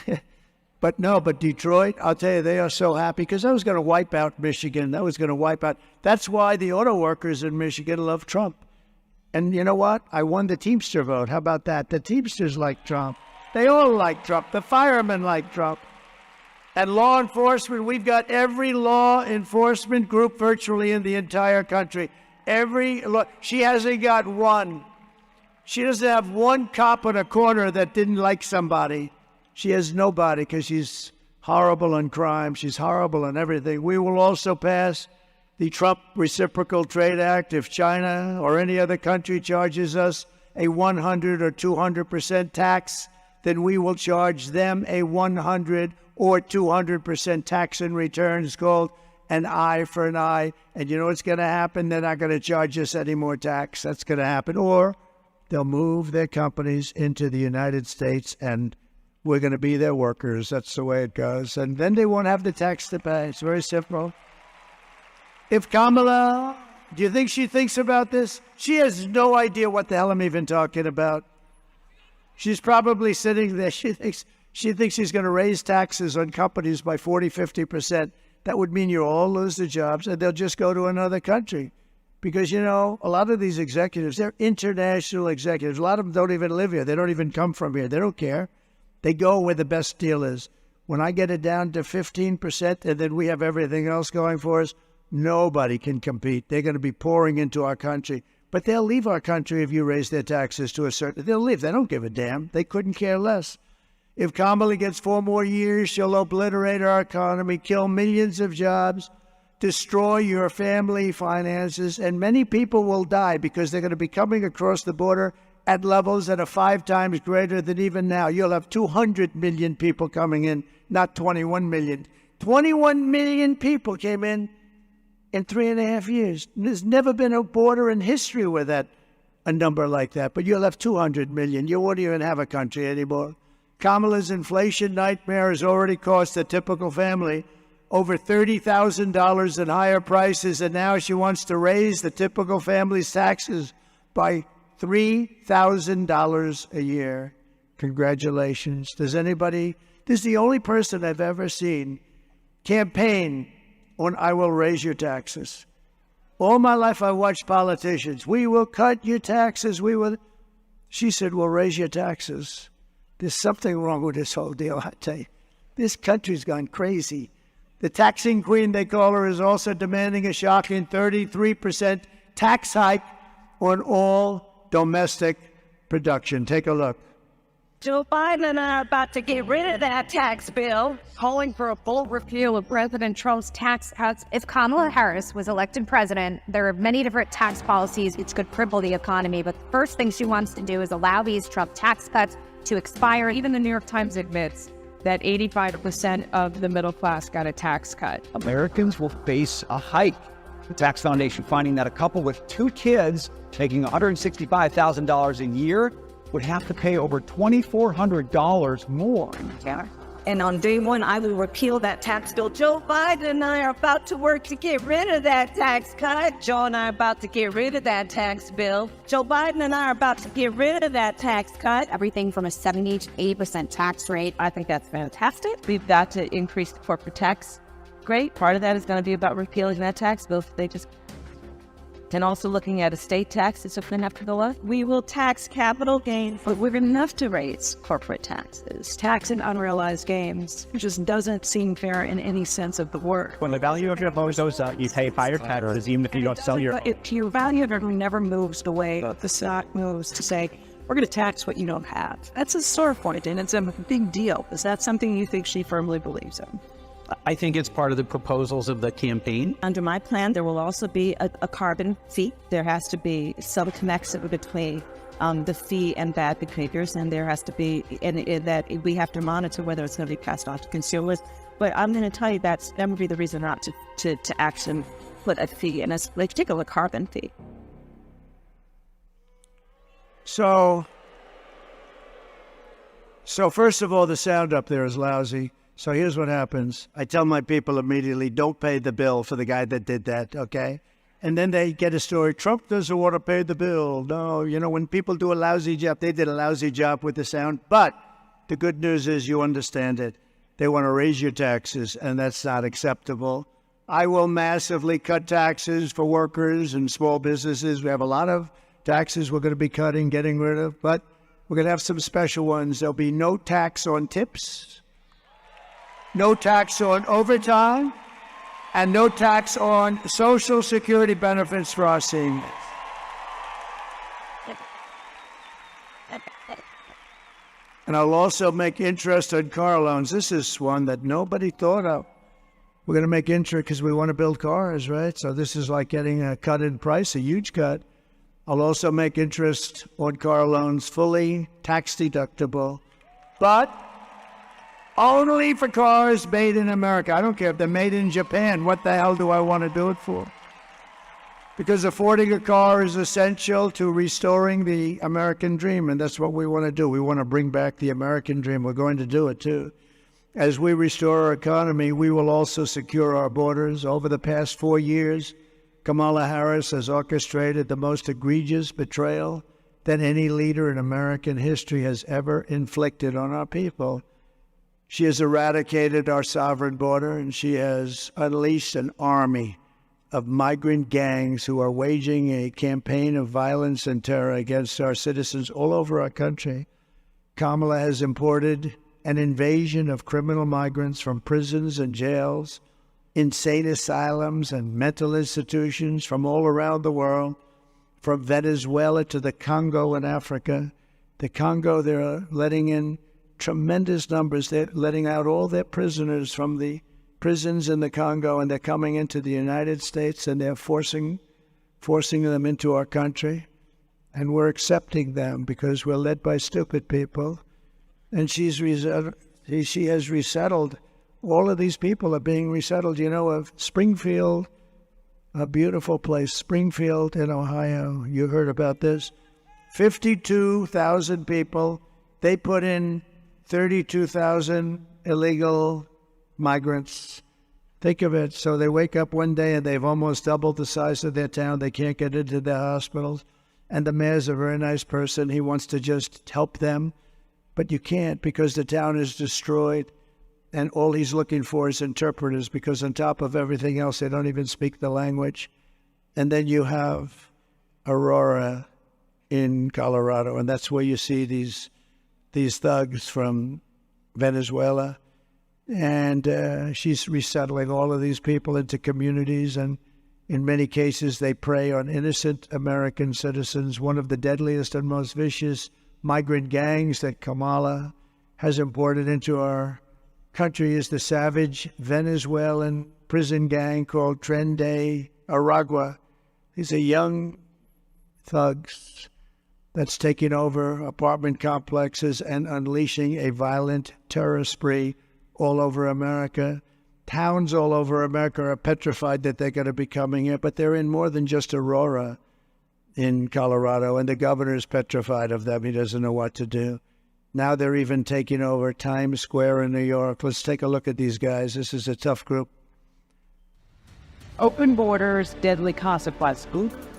But Detroit, I'll tell you, they are so happy because that was going to wipe out Michigan. That's why the auto workers in Michigan love Trump. And you know what? I won the Teamster vote. How about that? The Teamsters like Trump. They all like Trump. The firemen like Trump. And law enforcement, we've got every law enforcement group virtually in the entire country. She hasn't got one. She doesn't have one cop on a corner that didn't like somebody. She has nobody because she's horrible in crime. She's horrible in everything. We will also pass the Trump Reciprocal Trade Act. If China or any other country charges us a 100 or 200% tax, then we will charge them a 100 or 200% tax in return. It's called an eye for an eye. And you know what's going to happen? They're not going to charge us any more tax. That's going to happen. Or they'll move their companies into the United States and we're going to be their workers. That's the way it goes. And then they won't have the tax to pay. It's very simple. If Kamala, do you think she thinks about this? She has no idea what the hell I'm even talking about. She's probably sitting there. She thinks she's going to raise taxes on companies by 40, 50%. That would mean you all lose their jobs and they'll just go to another country. Because, you know, a lot of these executives, they're international executives. A lot of them don't even live here. They don't even come from here. They don't care. They go where the best deal is. When I get it down to 15% and then we have everything else going for us, nobody can compete. They're going to be pouring into our country. But they'll leave our country if you raise their taxes to a certain... They'll leave. They don't give a damn. They couldn't care less. If Kamala gets 4 more years, she'll obliterate our economy, kill millions of jobs, destroy your family finances, and many people will die because they're going to be coming across the border at levels that are 5 times greater than even now. You'll have 200 million people coming in, not 21 million. 21 million people came in 3.5 years. There's never been a border in history with a number like that. But you'll have 200 million. You won't even have a country anymore. Kamala's inflation nightmare has already cost the typical family over $30,000 in higher prices, and now she wants to raise the typical family's taxes by $3,000 a year. Congratulations. This is the only person I've ever seen campaign on I will raise your taxes. All my life I watched politicians. We will cut your taxes. She said, we'll raise your taxes. There's something wrong with this whole deal, I tell you. This country's gone crazy. The taxing queen, they call her, is also demanding a shocking 33% tax hike on all domestic production. Take a look. Joe Biden and I are about to get rid of that tax bill. Calling for a full repeal of President Trump's tax cuts. If Kamala Harris was elected president, there are many different tax policies which could cripple the economy, but the first thing she wants to do is allow these Trump tax cuts to expire. Even the New York Times admits that 85% of the middle class got a tax cut. Americans will face a hike. The Tax Foundation finding that a couple with 2 kids making $165,000 a year would have to pay over $2,400 more. And on day one, I will repeal that tax bill. Joe Biden and I are about to work to get rid of that tax cut. Joe and I are about to get rid of that tax bill. Joe Biden and I are about to get rid of that tax cut. Everything from a 70 to 80% tax rate. I think that's fantastic. We've got to increase the corporate tax. Great. Part of that is going to be about repealing that tax bill. And also looking at estate taxes if we have to go up. We will tax capital gains, but we're enough to raise corporate taxes. Taxing unrealized gains just doesn't seem fair in any sense of the word. When the value of your home goes up, you pay higher taxes even if you don't sell your home. If your value of your home never moves the way the stock moves to say, we're going to tax what you don't have. That's a sore point, and it's a big deal. Is that something you think she firmly believes in? I think it's part of the proposals of the campaign. Under my plan, there will also be a carbon fee. There has to be some connection between the fee and bad behaviors, and there has to be, and that we have to monitor whether it's going to be passed on to consumers. But I'm going to tell you that would be the reason not to actually put a fee in, a particular carbon fee. So first of all, the sound up there is lousy. So here's what happens. I tell my people immediately, don't pay the bill for the guy that did that, okay? And then they get a story, Trump doesn't want to pay the bill. No, when people do a lousy job, they did a lousy job with the sound. But the good news is you understand it. They want to raise your taxes, and that's not acceptable. I will massively cut taxes for workers and small businesses. We have a lot of taxes we're going to be cutting, getting rid of, but we're going to have some special ones. There'll be no tax on tips, no tax on overtime, and no tax on Social Security benefits for our seniors. And I'll also make interest on car loans. This is one that nobody thought of. We're going to make interest because we want to build cars, right? So this is like getting a cut in price, a huge cut. I'll also make interest on car loans fully tax deductible, but only for cars made in America. I don't care if they're made in Japan. What the hell do I want to do it for? Because affording a car is essential to restoring the American dream, and that's what we want to do. We want to bring back the American dream. We're going to do it, too. As we restore our economy, we will also secure our borders. Over the past 4 years, Kamala Harris has orchestrated the most egregious betrayal that any leader in American history has ever inflicted on our people. She has eradicated our sovereign border, and she has unleashed an army of migrant gangs who are waging a campaign of violence and terror against our citizens all over our country. Kamala has imported an invasion of criminal migrants from prisons and jails, insane asylums and mental institutions from all around the world, from Venezuela to the Congo in Africa. The Congo, they're letting in tremendous numbers. They're letting out all their prisoners from the prisons in the Congo, and they're coming into the United States, and they're forcing them into our country. And we're accepting them because we're led by stupid people. And she has resettled. All of these people are being resettled. Of Springfield, a beautiful place, Springfield in Ohio. You heard about this. 52,000 people. They put in 32,000 illegal migrants. Think of it. So they wake up one day and they've almost doubled the size of their town. They can't get into their hospitals. And the mayor's a very nice person. He wants to just help them. But you can't because the town is destroyed. And all he's looking for is interpreters because on top of everything else, they don't even speak the language. And then you have Aurora in Colorado. And that's where you see these thugs from Venezuela. And she's resettling all of these people into communities. And in many cases, they prey on innocent American citizens. One of the deadliest and most vicious migrant gangs that Kamala has imported into our country is the savage Venezuelan prison gang called Tren de Aragua. These are young thugs that's taking over apartment complexes and unleashing a violent terror spree all over America. Towns all over America are petrified that they're going to be coming here, but they're in more than just Aurora in Colorado, and the governor's petrified of them. He doesn't know what to do. Now they're even taking over Times Square in New York. Let's take a look at these guys. This is a tough group. Open borders, deadly consequences.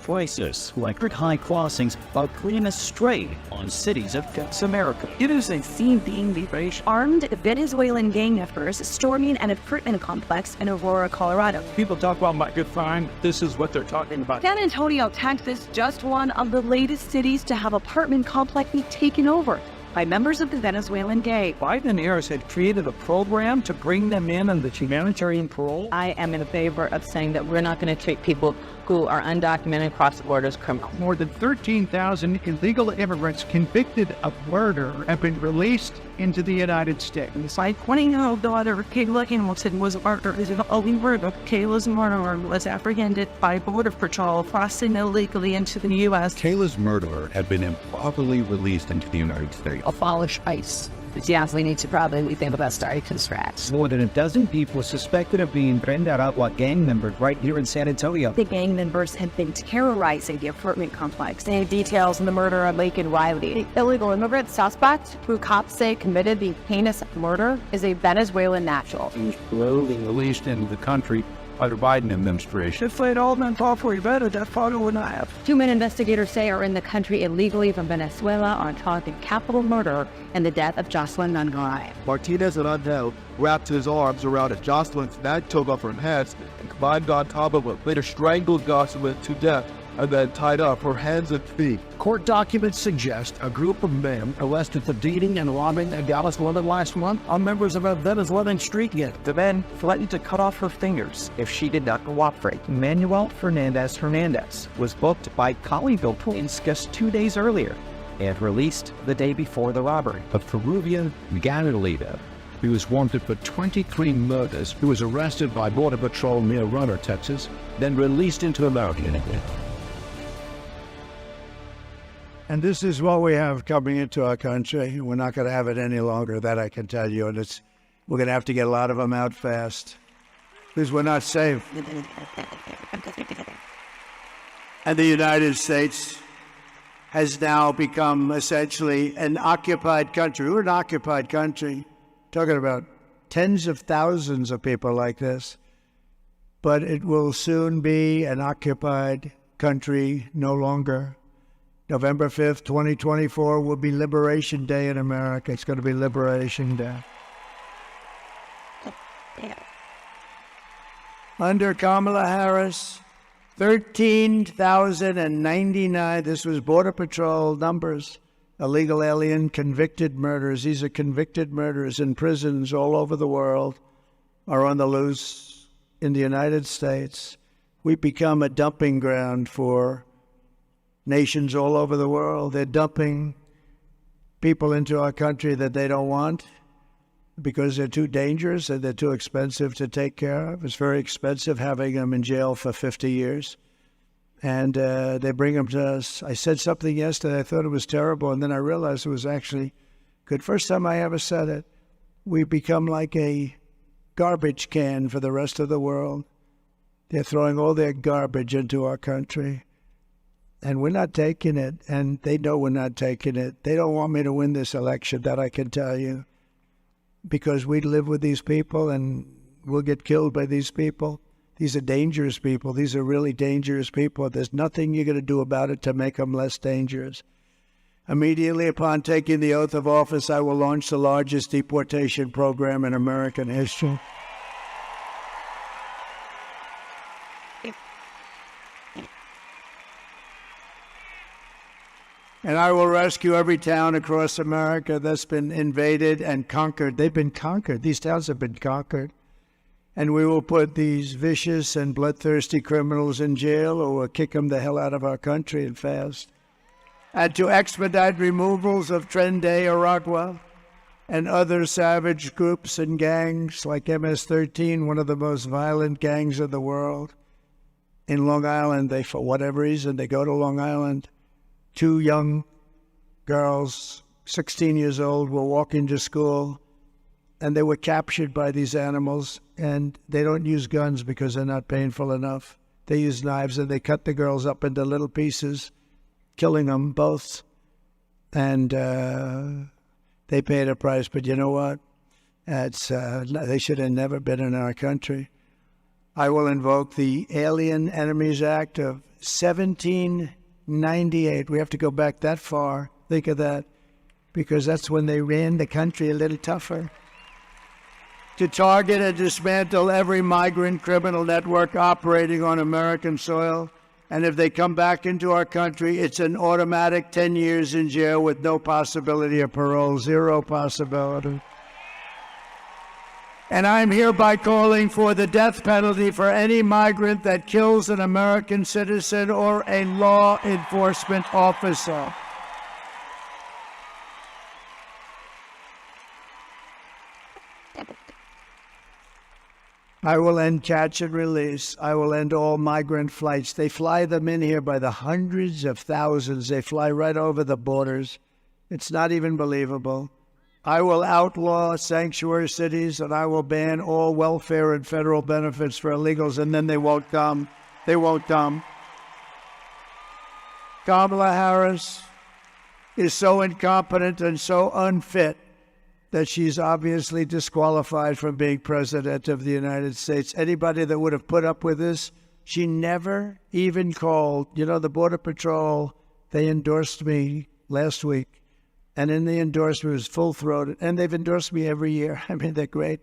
Choices, electric high crossings, are putting a strain on cities across America. It is a scene being leveraged. Armed Venezuelan gang members storming an apartment complex in Aurora, Colorado. People talk about my good crime. This is what they're talking about. San Antonio, Texas, just one of the latest cities to have apartment complexes taken over by members of the Venezuelan gang. Biden heirs had created a program to bring them in on the humanitarian parole. I am in favor of saying that we're not going to treat people who are undocumented across the border as criminals. More than 13,000 illegal immigrants convicted of murder have been released into the United States. My 20-year-old daughter, Kayla Hamilton, was murdered. Kayla's murderer was apprehended by Border Patrol crossing illegally into the U.S. Kayla's murderer had been improperly released into the United States. Abolish ICE. Yes, we need to probably think about starting from scratch. More than a dozen people suspected of being Tren de Aragua gang members right here in San Antonio. The gang members have been terrorizing the apartment complex. They have details on the murder of Laken Riley. The illegal immigrant suspect, who cops say committed the heinous murder, is a Venezuelan national. He was slowly released into the country by the Biden administration. If they'd all been properly vetted, that photo would not have. 2 men investigators say are in the country illegally from Venezuela on charge of capital murder and the death of Jocelyn Nungaray. Martinez and Rightell wrapped his arms around Jocelyn's neck, took off her hands, and climbed on top of her. Later strangled Jocelyn to death and then tied up her hands and feet. Court documents suggest a group of men arrested for beating and robbing a Dallas woman last month are members of a Venezuelan street gang. The men threatened to cut off her fingers if she did not cooperate. Manuel Fernandez was booked by Colleyville police just 2 days earlier and released the day before the robbery. A Peruvian gang leader who was wanted for 23 murders, who was arrested by Border Patrol near Runner, Texas, then released into America. And this is what we have coming into our country. We're not going to have it any longer, that I can tell you. And we're going to have to get a lot of them out fast because we're not safe. And the United States has now become essentially an occupied country. We're an occupied country, talking about tens of thousands of people like this. But it will soon be an occupied country no longer. November 5th, 2024 will be Liberation Day in America. It's going to be Liberation Day. Under Kamala Harris, 13,099, this was Border Patrol numbers, illegal alien convicted murderers. These are convicted murderers in prisons all over the world, are on the loose in the United States. We've become a dumping ground for nations all over the world. They're dumping people into our country that they don't want because they're too dangerous and they're too expensive to take care of. It's very expensive having them in jail for 50 years. And they bring them to us. I said something yesterday, I thought it was terrible, and then I realized it was actually good. First time I ever said it. We become like a garbage can for the rest of the world. They're throwing all their garbage into our country. And we're not taking it, and they know we're not taking it. They don't want me to win this election, that I can tell you, because we live with these people and we'll get killed by these people. These are dangerous people. These are really dangerous people. There's nothing you're going to do about it to make them less dangerous. Immediately upon taking the oath of office, I will launch the largest deportation program in American history. And I will rescue every town across America that's been invaded and conquered. They've been conquered. These towns have been conquered. And we will put these vicious and bloodthirsty criminals in jail, or we'll kick them the hell out of our country and fast. and to expedite removals of Tren de Aragua and other savage groups and gangs like MS-13, one of the most violent gangs of the world. In Long Island, for whatever reason, they go to Long Island. 2 young girls, 16 years old, were walking to school, and they were captured by these animals, and they don't use guns because they're not painful enough. They use knives, and they cut the girls up into little pieces, killing them both. And they paid a price, but you know what? They should have never been in our country. I will invoke the Alien Enemies Act of 1798. We have to go back that far. Think of that. Because that's when they ran the country a little tougher. To target and dismantle every migrant criminal network operating on American soil. And if they come back into our country, it's an automatic 10 years in jail with no possibility of parole, 0 possibility. And I'm hereby calling for the death penalty for any migrant that kills an American citizen or a law enforcement officer. I will end catch and release. I will end all migrant flights. They fly them in here by the hundreds of thousands. They fly right over the borders. It's not even believable. I will outlaw sanctuary cities, and I will ban all welfare and federal benefits for illegals, and then they won't come. They won't come. Kamala Harris is so incompetent and so unfit that she's obviously disqualified from being president of the United States. Anybody that would have put up with this, she never even called. You know, the Border Patrol, they endorsed me last week. And in the endorsement, it was full-throated. And they've endorsed me every year. I mean, they're great.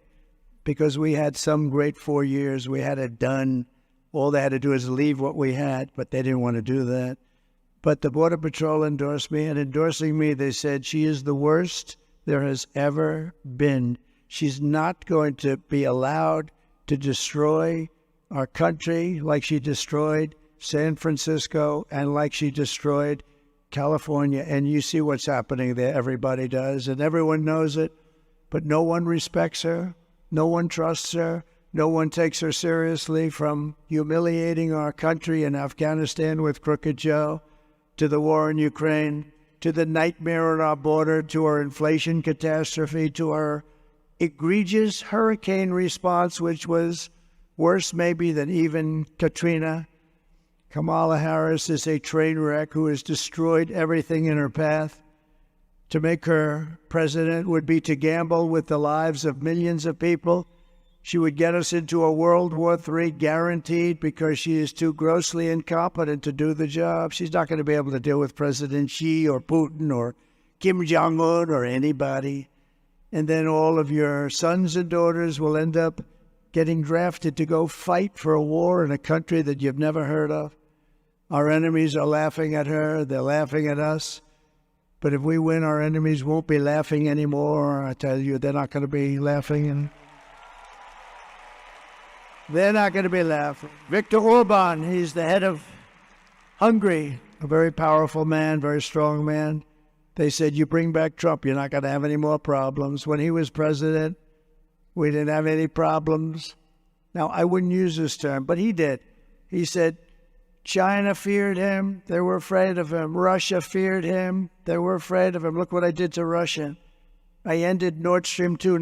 Because we had some great 4 years. We had it done. All they had to do is leave what we had, but they didn't want to do that. But the Border Patrol endorsed me. And endorsing me, they said, she is the worst there has ever been. She's not going to be allowed to destroy our country like she destroyed San Francisco and like she destroyed California. And you see what's happening there. Everybody does, and everyone knows it. But no one respects her. No one trusts her. No one takes her seriously, from humiliating our country in Afghanistan with Crooked Joe to the war in Ukraine, to the nightmare on our border, to our inflation catastrophe, to our egregious hurricane response, which was worse maybe than even Katrina. Kamala Harris is a train wreck who has destroyed everything in her path. To make her president would be to gamble with the lives of millions of people. She would get us into a World War III guaranteed, because she is too grossly incompetent to do the job. She's not going to be able to deal with President Xi or Putin or Kim Jong-un or anybody. And then all of your sons and daughters will end up getting drafted to go fight for a war in a country that you've never heard of. Our enemies are laughing at her. They're laughing at us. But if we win, our enemies won't be laughing anymore. I tell you, they're not going to be laughing. And they're not going to be laughing. Viktor Orban, he's the head of Hungary, a very powerful man, very strong man. They said, you bring back Trump, you're not going to have any more problems. When he was president, we didn't have any problems. Now, I wouldn't use this term, but he did. He said, China feared him. They were afraid of him. Russia feared him. They were afraid of him. Look what I did to Russia. I ended Nord Stream 2.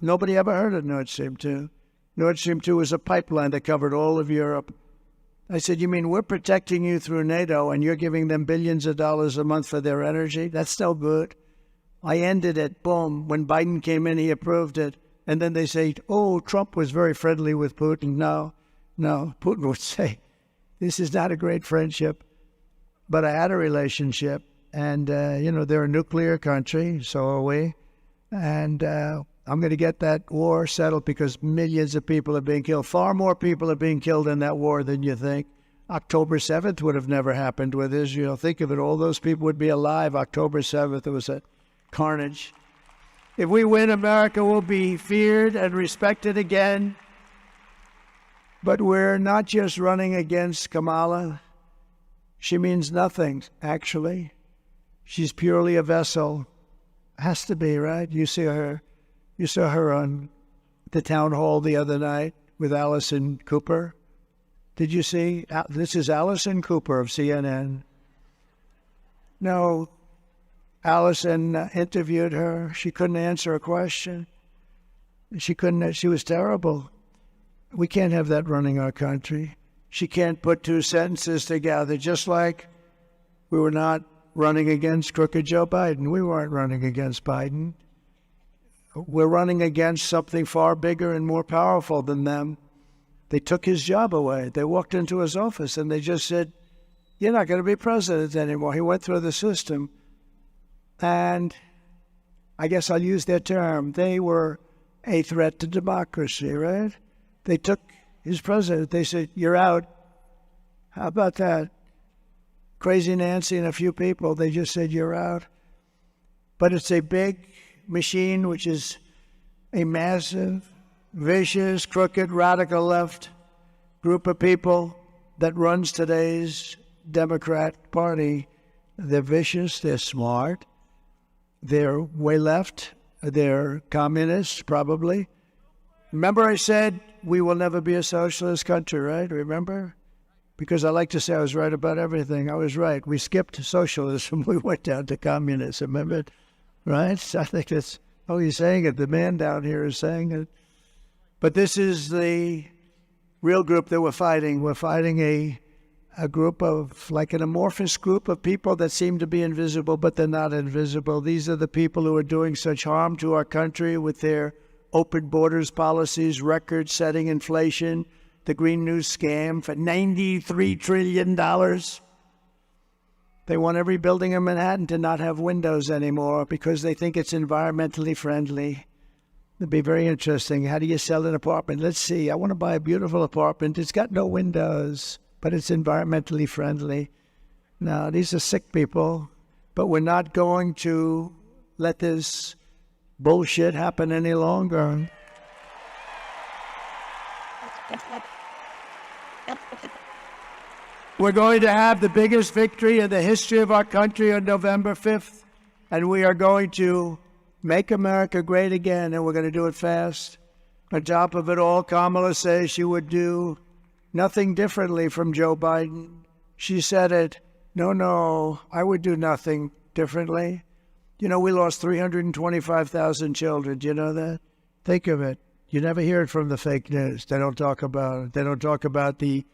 Nobody ever heard of Nord Stream 2. Nord Stream 2 was a pipeline that covered all of Europe. I said, you mean we're protecting you through NATO and you're giving them billions of dollars a month for their energy? That's no good. I ended it. Boom. When Biden came in, he approved it. And then they say, oh, Trump was very friendly with Putin. No. Putin would say, this is not a great friendship. But I had a relationship. And, they're a nuclear country. So are we. And I'm going to get that war settled, because millions of people are being killed. Far more people are being killed in that war than you think. October 7th would have never happened with Israel. Think of it. All those people would be alive. October 7th, it was a carnage. If we win, America will be feared and respected again. But we're not just running against Kamala. She means nothing, actually. She's purely a vessel. Has to be, right? You saw her on the town hall the other night with Allison Cooper. Did you see? This is Allison Cooper of CNN. No, Allison interviewed her. She couldn't answer a question. She was terrible. We can't have that running our country. She can't put two sentences together, just like we were not running against crooked Joe Biden. We weren't running against Biden. We're running against something far bigger and more powerful than them. They took his job away. They walked into his office and they just said, "You're not going to be president anymore." He went through the system. And I guess I'll use their term. They were a threat to democracy, right? They took his president. They said, "You're out." How about that? Crazy Nancy and a few people, they just said, "You're out." But it's a big machine, which is a massive, vicious, crooked, radical left group of people that runs today's Democrat Party. They're vicious, they're smart, they're way left, they're communists, probably. Remember I said we will never be a socialist country, right? Remember? Because I like to say I was right about everything. I was right. We skipped socialism. We went down to communism. Remember? Right? So I think that's, oh, he's saying it. The man down here is saying it. But this is the real group that we're fighting. We're fighting a group of, like an amorphous group of people that seem to be invisible, but they're not invisible. These are the people who are doing such harm to our country with their open borders policies, record-setting inflation, the Green New scam for $93 trillion. They want every building in Manhattan to not have windows anymore because they think it's environmentally friendly. It'd be very interesting. How do you sell an apartment? Let's see. I want to buy a beautiful apartment. It's got no windows, but it's environmentally friendly. No, these are sick people, but we're not going to let this bullshit happen any longer. We're going to have the biggest victory in the history of our country on November 5th, and we are going to make America great again, and we're going to do it fast. On top of it all, Kamala says she would do nothing differently from Joe Biden. She said it. No, I would do nothing differently. You know, we lost 325,000 children. Do you know that? Think of it. You never hear it from the fake news. They don't talk about it. They don't talk about the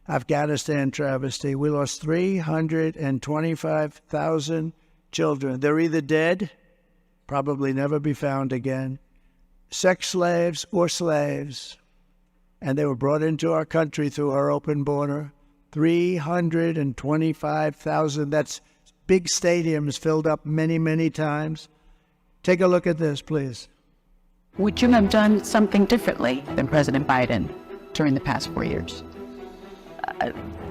Afghanistan travesty. We lost 325,000 children. They're either dead, probably never be found again, sex slaves or slaves. And they were brought into our country through our open border. 325,000. That's big stadiums filled up many, many times. Take a look at this, please. Would you have done something differently than President Biden during the past 4 years?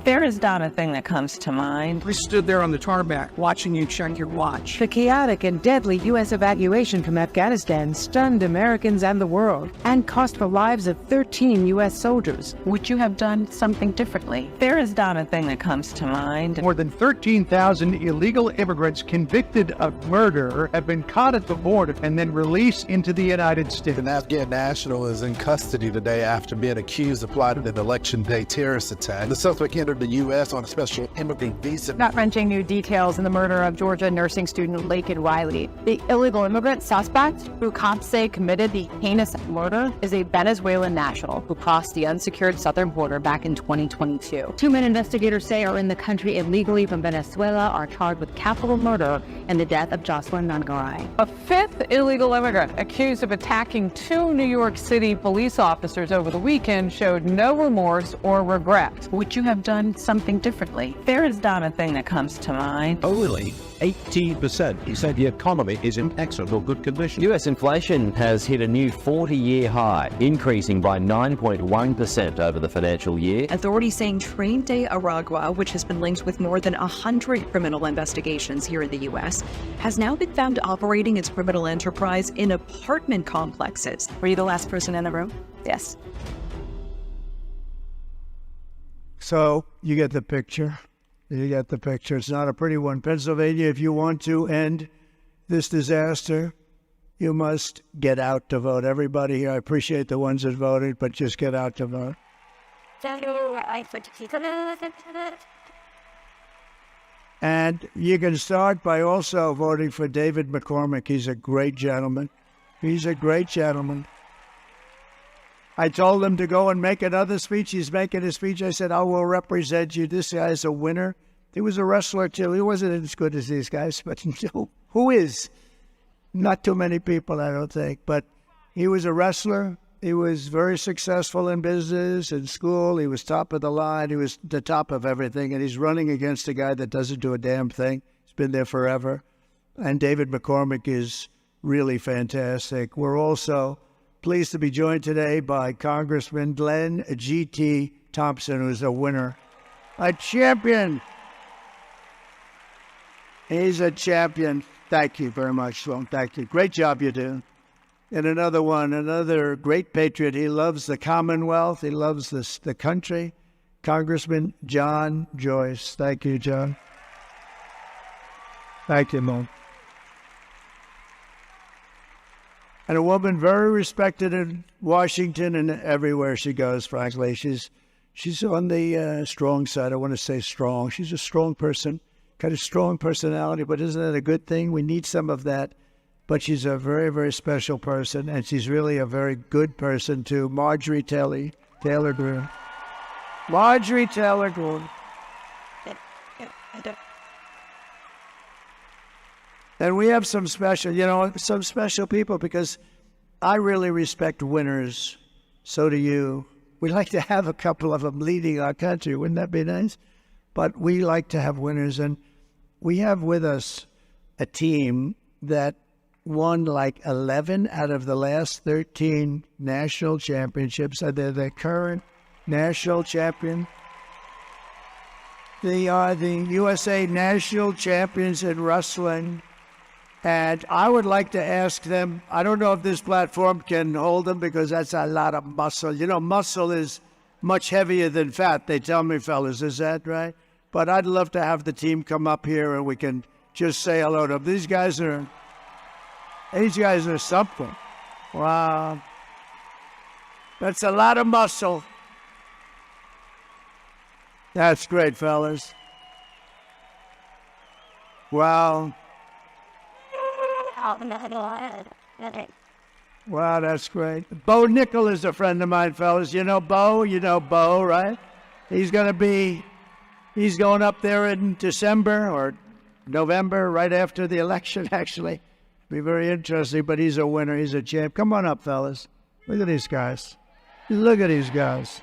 There is not a thing that comes to mind. We stood there on the tarmac watching you check your watch. The chaotic and deadly U.S. evacuation from Afghanistan stunned Americans and the world and cost the lives of 13 U.S. soldiers. Would you have done something differently? There is not a thing that comes to mind. More than 13,000 illegal immigrants convicted of murder have been caught at the border and then released into the United States. An Afghan national is in custody today after being accused of plotting an election day terrorist attack. The suspect entered the U.S. on a special immigrant visa. Gut-wrenching new details in the murder of Georgia nursing student Laken Riley. The illegal immigrant suspect, who cops say committed the heinous murder, is a Venezuelan national who crossed the unsecured southern border back in 2022. Two men investigators say are in the country illegally from Venezuela are charged with capital murder and the death of Jocelyn Nangaray. A fifth illegal immigrant accused of attacking two New York City police officers over the weekend showed no remorse or regret. Would you have done something differently? There is not a thing that comes to mind. Only 18% he said the economy is in excellent or good condition. US inflation has hit a new 40-year high, increasing by 9.1% over the financial year. Authorities saying Train de Aragua, which has been linked with more than 100 criminal investigations here in the US, has now been found operating its criminal enterprise in apartment complexes. Were you the last person in the room? Yes. So you get the picture. You get the picture. It's not a pretty one. Pennsylvania, if you want to end this disaster, you must get out to vote. Everybody here, I appreciate the ones that voted, but just get out to vote. And you can start by also voting for David McCormick. He's a great gentleman. He's a great gentleman. I told him to go and make another speech. He's making a speech. I said, I will represent you. This guy is a winner. He was a wrestler, too. He wasn't as good as these guys, but who is? Not too many people, I don't think. But he was a wrestler. He was very successful in business, in school. He was top of the line. He was the top of everything. And he's running against a guy that doesn't do a damn thing. He's been there forever. And David McCormick is really fantastic. We're also pleased to be joined today by Congressman Glenn G.T. Thompson, who's a winner, a champion. He's a champion. Thank you very much, Sloan. Thank you. Great job you do. And another one, another great patriot. He loves the Commonwealth. He loves the country. Congressman John Joyce. Thank you, John. Thank you, Mo. And a woman very respected in Washington and everywhere she goes, frankly. She's on the strong side. I want to say strong. She's a strong person, kind of strong personality, but isn't that a good thing? We need some of that. But she's a very, very special person, and she's really a very good person, too. Marjorie Taylor Greene. Marjorie Taylor Greene. And we have some special people, because I really respect winners. So do you. We'd like to have a couple of them leading our country. Wouldn't that be nice? But we like to have winners. And we have with us a team that won like 11 out of the last 13 national championships. They're the current national champion. They are the USA national champions in wrestling. And I would like to ask them, I don't know if this platform can hold them, because that's a lot of muscle. You know, muscle is much heavier than fat, they tell me, fellas. Is that right? But I'd love to have the team come up here and we can just say hello to them. These guys are something. Wow. That's a lot of muscle. That's great, fellas. Wow. Wow, that's great. Bo Nickel is a friend of mine, fellas. You know Bo? You know Bo, right? He's going up there in December or November, right after the election, actually. Be very interesting, but he's a winner. He's a champ. Come on up, fellas. Look at these guys. Look at these guys.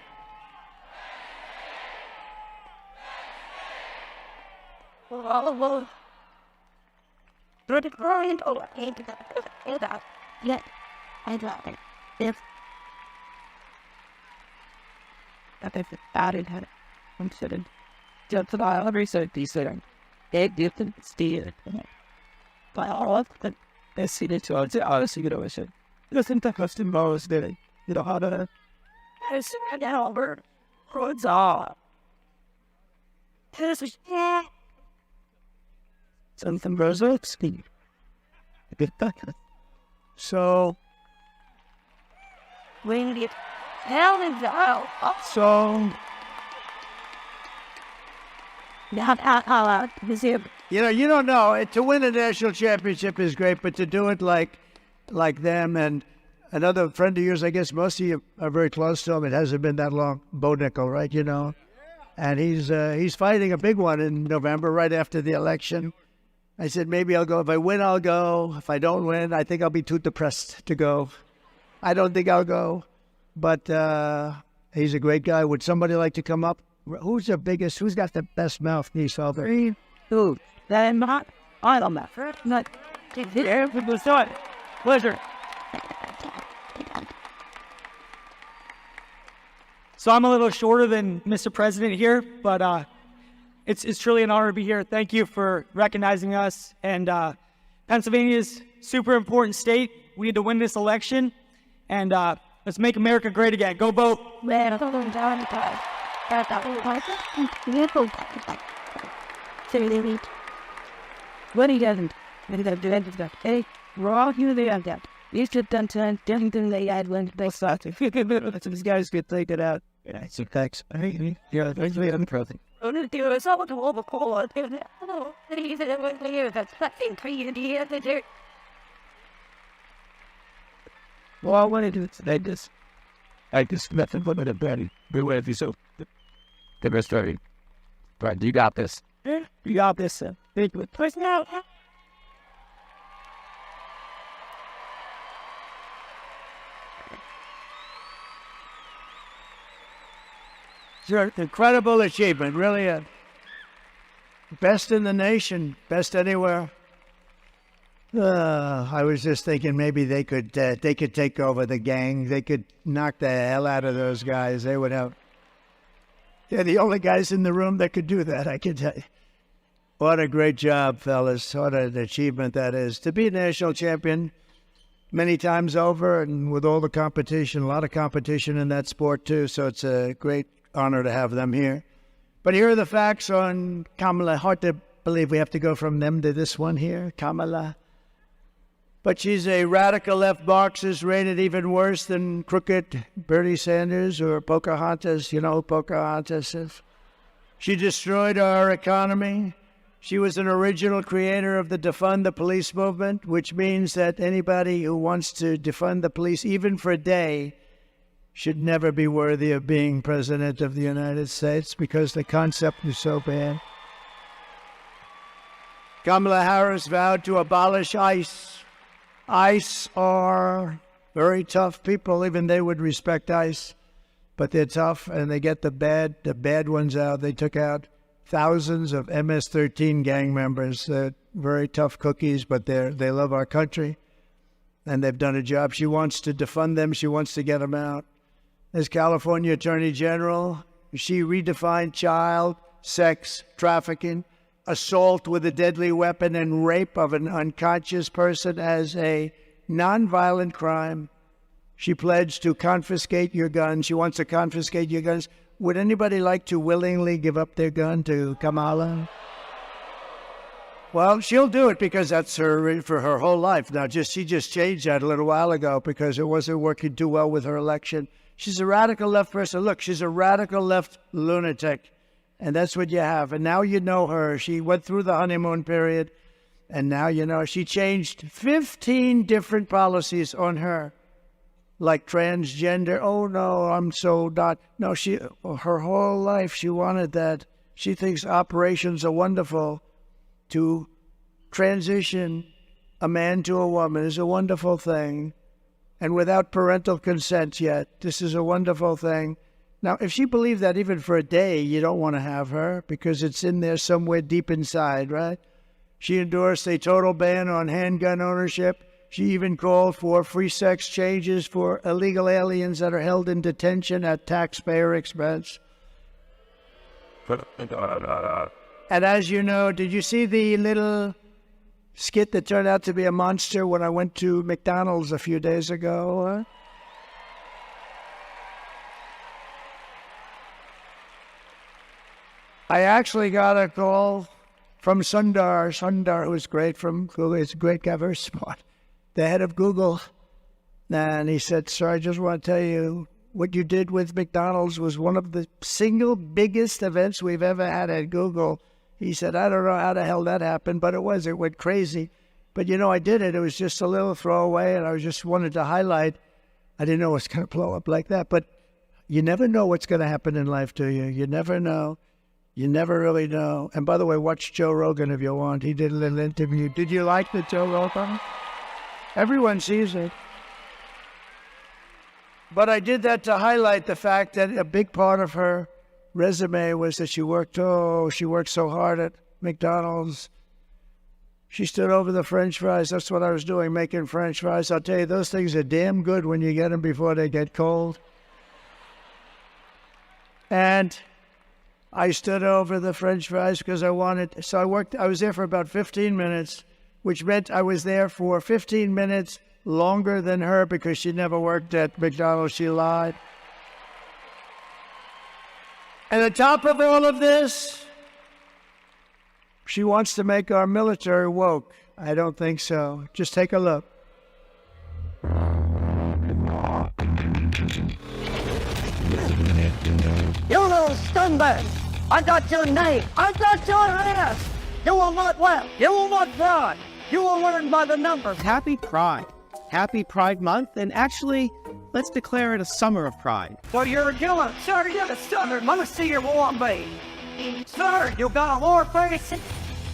So, you don't know. To win a national championship is great, but to do it like them, and another friend of yours, I guess most of you are very close to him. It hasn't been that long. Bo Nickel, right? You know, and he's fighting a big one in November, right after the election. I said, maybe I'll go. If I win, I'll go. If I don't win, I think I'll be too depressed to go. I don't think I'll go. But he's a great guy. Would somebody like to come up? Who's got the best mouthpiece out there? That not I don't know. Not pleasure. So I'm a little shorter than Mr. President here, but it's truly an honor to be here. Thank you for recognizing us. And Pennsylvania's super important state. We need to win this election, and let's make America great again. Go vote. What he doesn't. Hey, we're all here there on that. You should done anything they had when they started. These guys could take it out. Yeah, so thanks. Yeah, I'm proud. Well, I wanted to say I just nothing but a bad. Beware of yourself. The best story. Right, you got this. You got this. Thank you. Push now. Sure, incredible achievement, really. Best in the nation, best anywhere. I was just thinking maybe they could take over the gang. They could knock the hell out of those guys. They would have. They're the only guys in the room that could do that, I can tell you. What a great job, fellas. What an achievement that is. To be a national champion many times over and with all the competition, a lot of competition in that sport too. So it's a great honor to have them here. But here are the facts on Kamala. Hard to believe we have to go from them to this one here, Kamala. But she's a radical left Marxist, rated even worse than crooked Bernie Sanders or Pocahontas. You know who Pocahontas is? She destroyed our economy. She was an original creator of the defund the police movement, which means that anybody who wants to defund the police, even for a day, should never be worthy of being president of the United States because the concept is so bad. Kamala Harris vowed to abolish ICE. ICE are very tough people. Even they would respect ICE, but they're tough and they get the bad ones out. They took out thousands of MS-13 gang members. They're very tough cookies, but they love our country and they've done a job. She wants to defund them. She wants to get them out. As California Attorney General, she redefined child sex trafficking, assault with a deadly weapon, and rape of an unconscious person as a nonviolent crime. She pledged to confiscate your guns. She wants to confiscate your guns. Would anybody like to willingly give up their gun to Kamala? Well, she'll do it because that's her for her whole life. Now, she just changed that a little while ago because it wasn't working too well with her election. She's a radical left person. Look, she's a radical left lunatic. And that's what you have. And now you know her. She went through the honeymoon period. And now you know she changed 15 different policies on her. Like transgender. Oh, no, I'm so not. No, her whole life she wanted that. She thinks operations are wonderful. To transition a man to a woman is a wonderful thing. And without parental consent yet, this is a wonderful thing. Now, if she believed that even for a day, you don't want to have her because it's in there somewhere deep inside, right? She endorsed a total ban on handgun ownership. She even called for free sex changes for illegal aliens that are held in detention at taxpayer expense. And as you know, did you see the little skit that turned out to be a monster when I went to McDonald's a few days ago? I actually got a call from Sundar, who's great from Google. He's a great guy, very smart, the head of Google. And he said, sir, I just want to tell you, what you did with McDonald's was one of the single biggest events we've ever had at Google. He said, I don't know how the hell that happened, but it went crazy. But you know, I did it. It was just a little throwaway, and I just wanted to highlight, I didn't know it was going to blow up like that. But you never know what's going to happen in life, do you? You never know. You never really know. And by the way, watch Joe Rogan if you want. He did a little interview. Did you like the Joe Rogan? Everyone sees it. But I did that to highlight the fact that a big part of her resume was that she worked so hard at McDonald's. She stood over the French fries. That's what I was doing, making French fries. I'll tell you, those things are damn good when you get them before they get cold. And I stood over the French fries because I was there for about 15 minutes, which meant I was there for 15 minutes longer than her because she never worked at McDonald's. She lied. And on top of all of this, She wants to make our military woke. I don't think so. Just take a look. You little scumbag! I got your name! I got your ass! You will not laugh! You will not cry! You will learn by the numbers! Happy Pride. Happy Pride Month, and actually, let's declare it a summer of pride. So you're doing, sir, you're a stunner. Let me see your war face. Sir, you got a war face?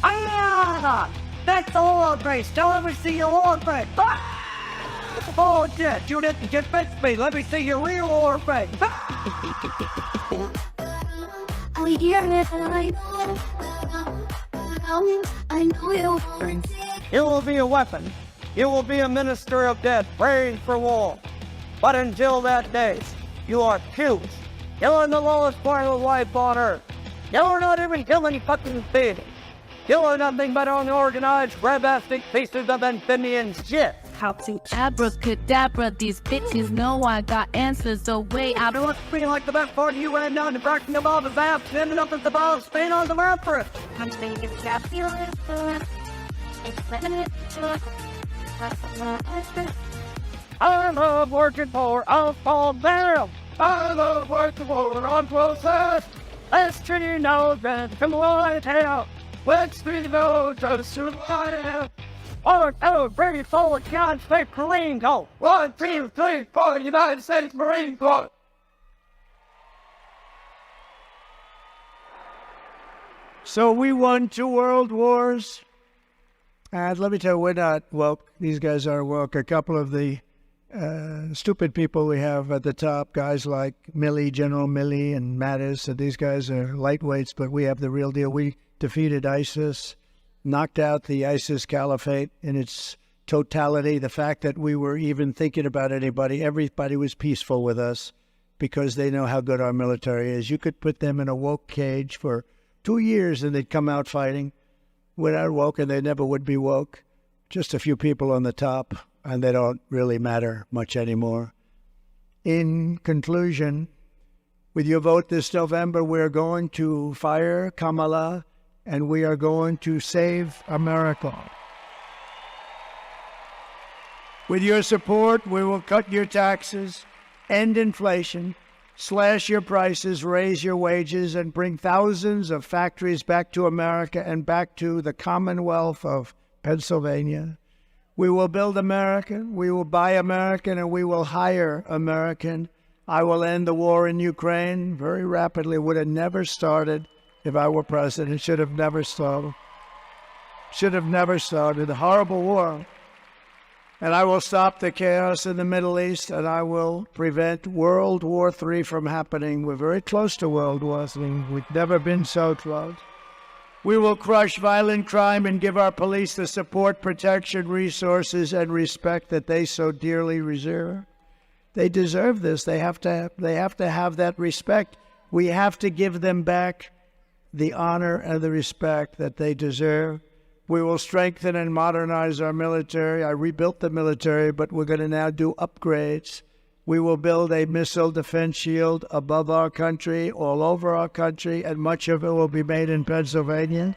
Ah! That's the war face. Don't let me see your war face. Ah! Oh, shit, you didn't get fix me. Let me see your real war face. You will be a weapon. You will be a minister of death, praying for war. But until that day, you are cute. You are the lowest part of life on earth. You are not even killing fucking things. You are nothing but unorganized, grabastic pieces of amphibian shit. How to abracadabra, these bitches know I got answers, so wait, I don't feel like the best part of you ran down the bracken of all the zaps, ended up at the ball, spin on the map for it. I'm thinking it's feeling I love working for a fall down. I love working for on process. Let's treat no friend from White House. Let's treat those to survive. Oh, very full of God's fake Marine Corps. 1, 2, 3, 4, United States Marine Corps. So we won 2 world wars. And let me tell you, we're not woke. These guys are woke. A couple of the stupid people we have at the top, guys like Milley, General Milley and Mattis, these guys are lightweights, but we have the real deal. We defeated ISIS, knocked out the ISIS caliphate in its totality. The fact that we were even thinking about everybody was peaceful with us because they know how good our military is. You could put them in a woke cage for 2 years and they'd come out fighting. We're not woke and they never would be woke. Just a few people on the top, and they don't really matter much anymore. In conclusion, with your vote this November, we're going to fire Kamala and we are going to save America. With your support, we will cut your taxes, end inflation, slash your prices, raise your wages, and bring thousands of factories back to America and back to the Commonwealth of Pennsylvania. We will build American, we will buy American, and we will hire American. I will end the war in Ukraine very rapidly. Would have never started if I were president. Should have never started. Should have never started. A horrible war. And I will stop the chaos in the Middle East, and I will prevent World War III from happening. We're very close to World War III. We've never been so close. We will crush violent crime and give our police the support, protection, resources, and respect that they so dearly deserve. They deserve this. They have to have that respect. We have to give them back the honor and the respect that they deserve. We will strengthen and modernize our military. I rebuilt the military, but we're going to now do upgrades. We will build a missile defense shield above our country, all over our country, and much of it will be made in Pennsylvania.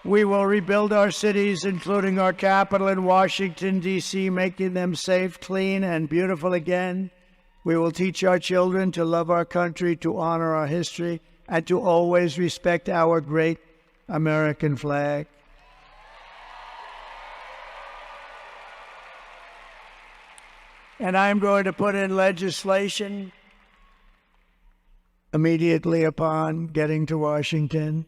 We will rebuild our cities, including our capital in Washington, D.C., making them safe, clean, and beautiful again. We will teach our children to love our country, to honor our history, and to always respect our great American flag. And I'm going to put in legislation immediately upon getting to Washington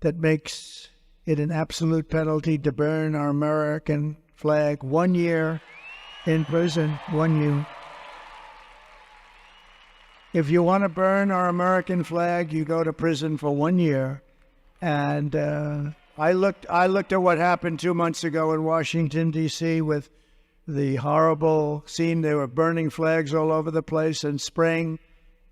that makes it an absolute penalty to burn our American flag 1 year in prison, 1 year. If you want to burn our American flag, you go to prison for 1 year. And I looked at what happened 2 months ago in Washington, D.C. with the horrible scene. They were burning flags all over the place and spraying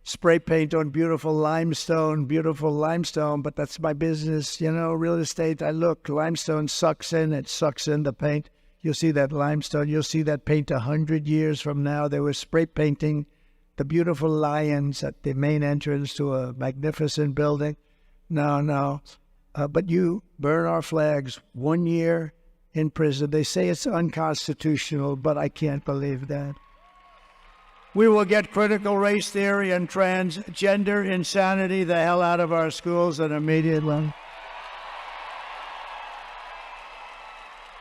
spray paint on beautiful limestone, but that's my business, you know, real estate. I look, limestone sucks in the paint. You'll see that limestone, you'll see that paint 100 years from now. They were spray painting the beautiful lions at the main entrance to a magnificent building. No, but you burn our flags 1 year in prison. They say it's unconstitutional, but I can't believe that. We will get critical race theory and transgender insanity the hell out of our schools and immediately.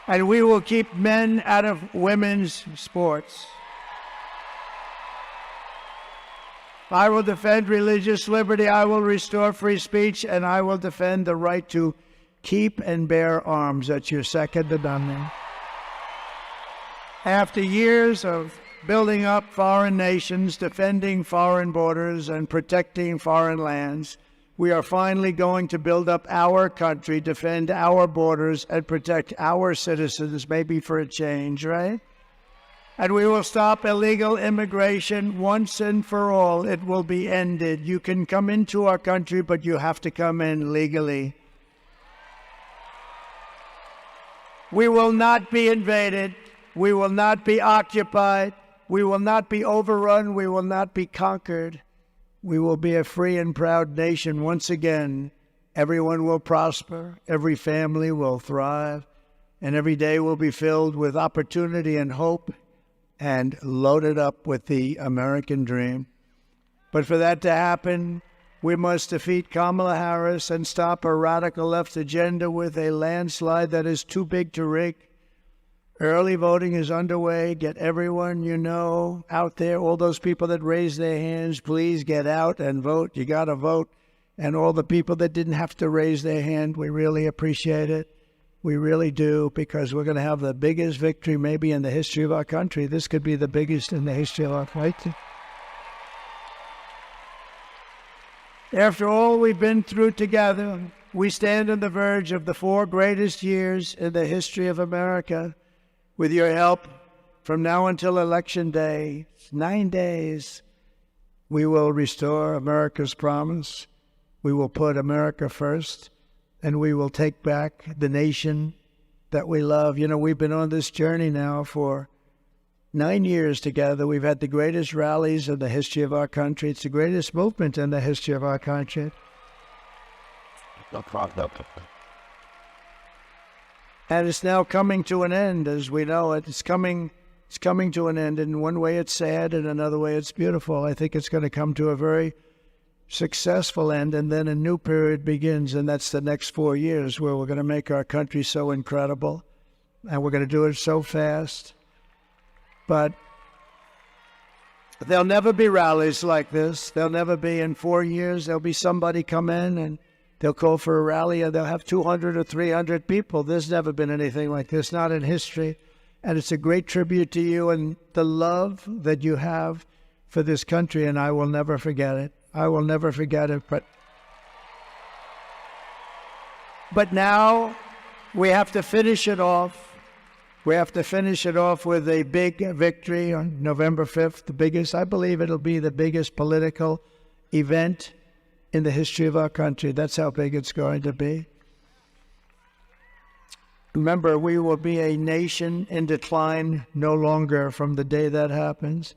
And we will keep men out of women's sports. I will defend religious liberty, I will restore free speech, and I will defend the right to keep and bear arms. That's your second to none. After years of building up foreign nations, defending foreign borders, and protecting foreign lands, we are finally going to build up our country, defend our borders, and protect our citizens, maybe for a change, right? And we will stop illegal immigration once and for all. It will be ended. You can come into our country, but you have to come in legally. We will not be invaded. We will not be occupied. We will not be overrun. We will not be conquered. We will be a free and proud nation once again. Everyone will prosper. Every family will thrive. And every day will be filled with opportunity and hope and loaded up with the American dream. But for that to happen, we must defeat Kamala Harris and stop a radical left agenda with a landslide that is too big to rig. Early voting is underway. Get everyone you know out there. All those people that raised their hands, please get out and vote. You got to vote. And all the people that didn't have to raise their hand, we really appreciate it. We really do, because we're going to have the biggest victory maybe in the history of our country. This could be the biggest in the history of our country. After all we've been through together, we stand on the verge of the 4 greatest years in the history of America. With your help, from now until Election Day, 9 days, we will restore America's promise. We will put America first, and we will take back the nation that we love. You know, we've been on this journey now for 9 years together. We've had the greatest rallies in the history of our country. It's the greatest movement in the history of our country. And it's now coming to an end, as we know it. It's coming to an end. In one way, it's sad. In another way, it's beautiful. I think it's going to come to a very successful end, and then a new period begins, and that's the next 4 years where we're going to make our country so incredible, and we're going to do it so fast. But there'll never be rallies like this. There'll never be. In 4 years, there'll be somebody come in and they'll call for a rally, and they'll have 200 or 300 people. There's never been anything like this, not in history. And it's a great tribute to you and the love that you have for this country, and I will never forget it. I will never forget it. But now we have to finish it off. We have to finish it off with a big victory on November 5th, the biggest, I believe it'll be the biggest political event in the history of our country. That's how big it's going to be. Remember, we will be a nation in decline no longer from the day that happens.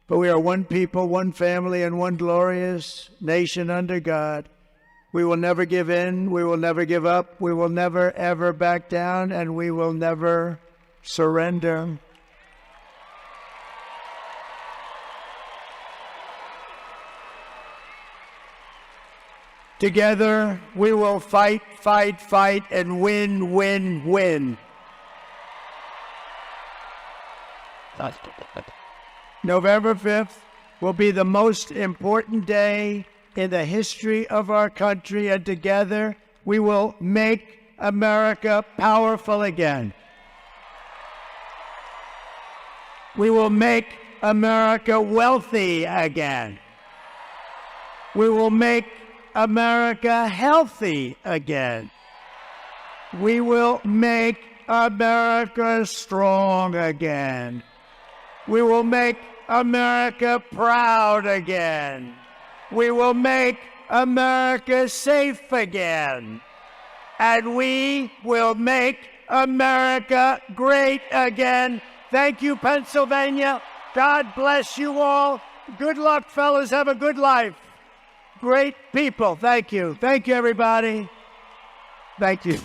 But we are one people, one family, and one glorious nation under God. We will never give in. We will never give up. We will never, ever back down, and we will never surrender. Together, we will fight, fight, fight, and win, win, win. November 5th will be the most important day in the history of our country, and together we will make America powerful again. We will make America wealthy again. We will make America healthy again. We will make America strong again. We will make America proud again. We will make America safe again. And we will make America great again. Thank you, Pennsylvania. God bless you all. Good luck, fellas. Have a good life. Great people. Thank you. Thank you, everybody. Thank you.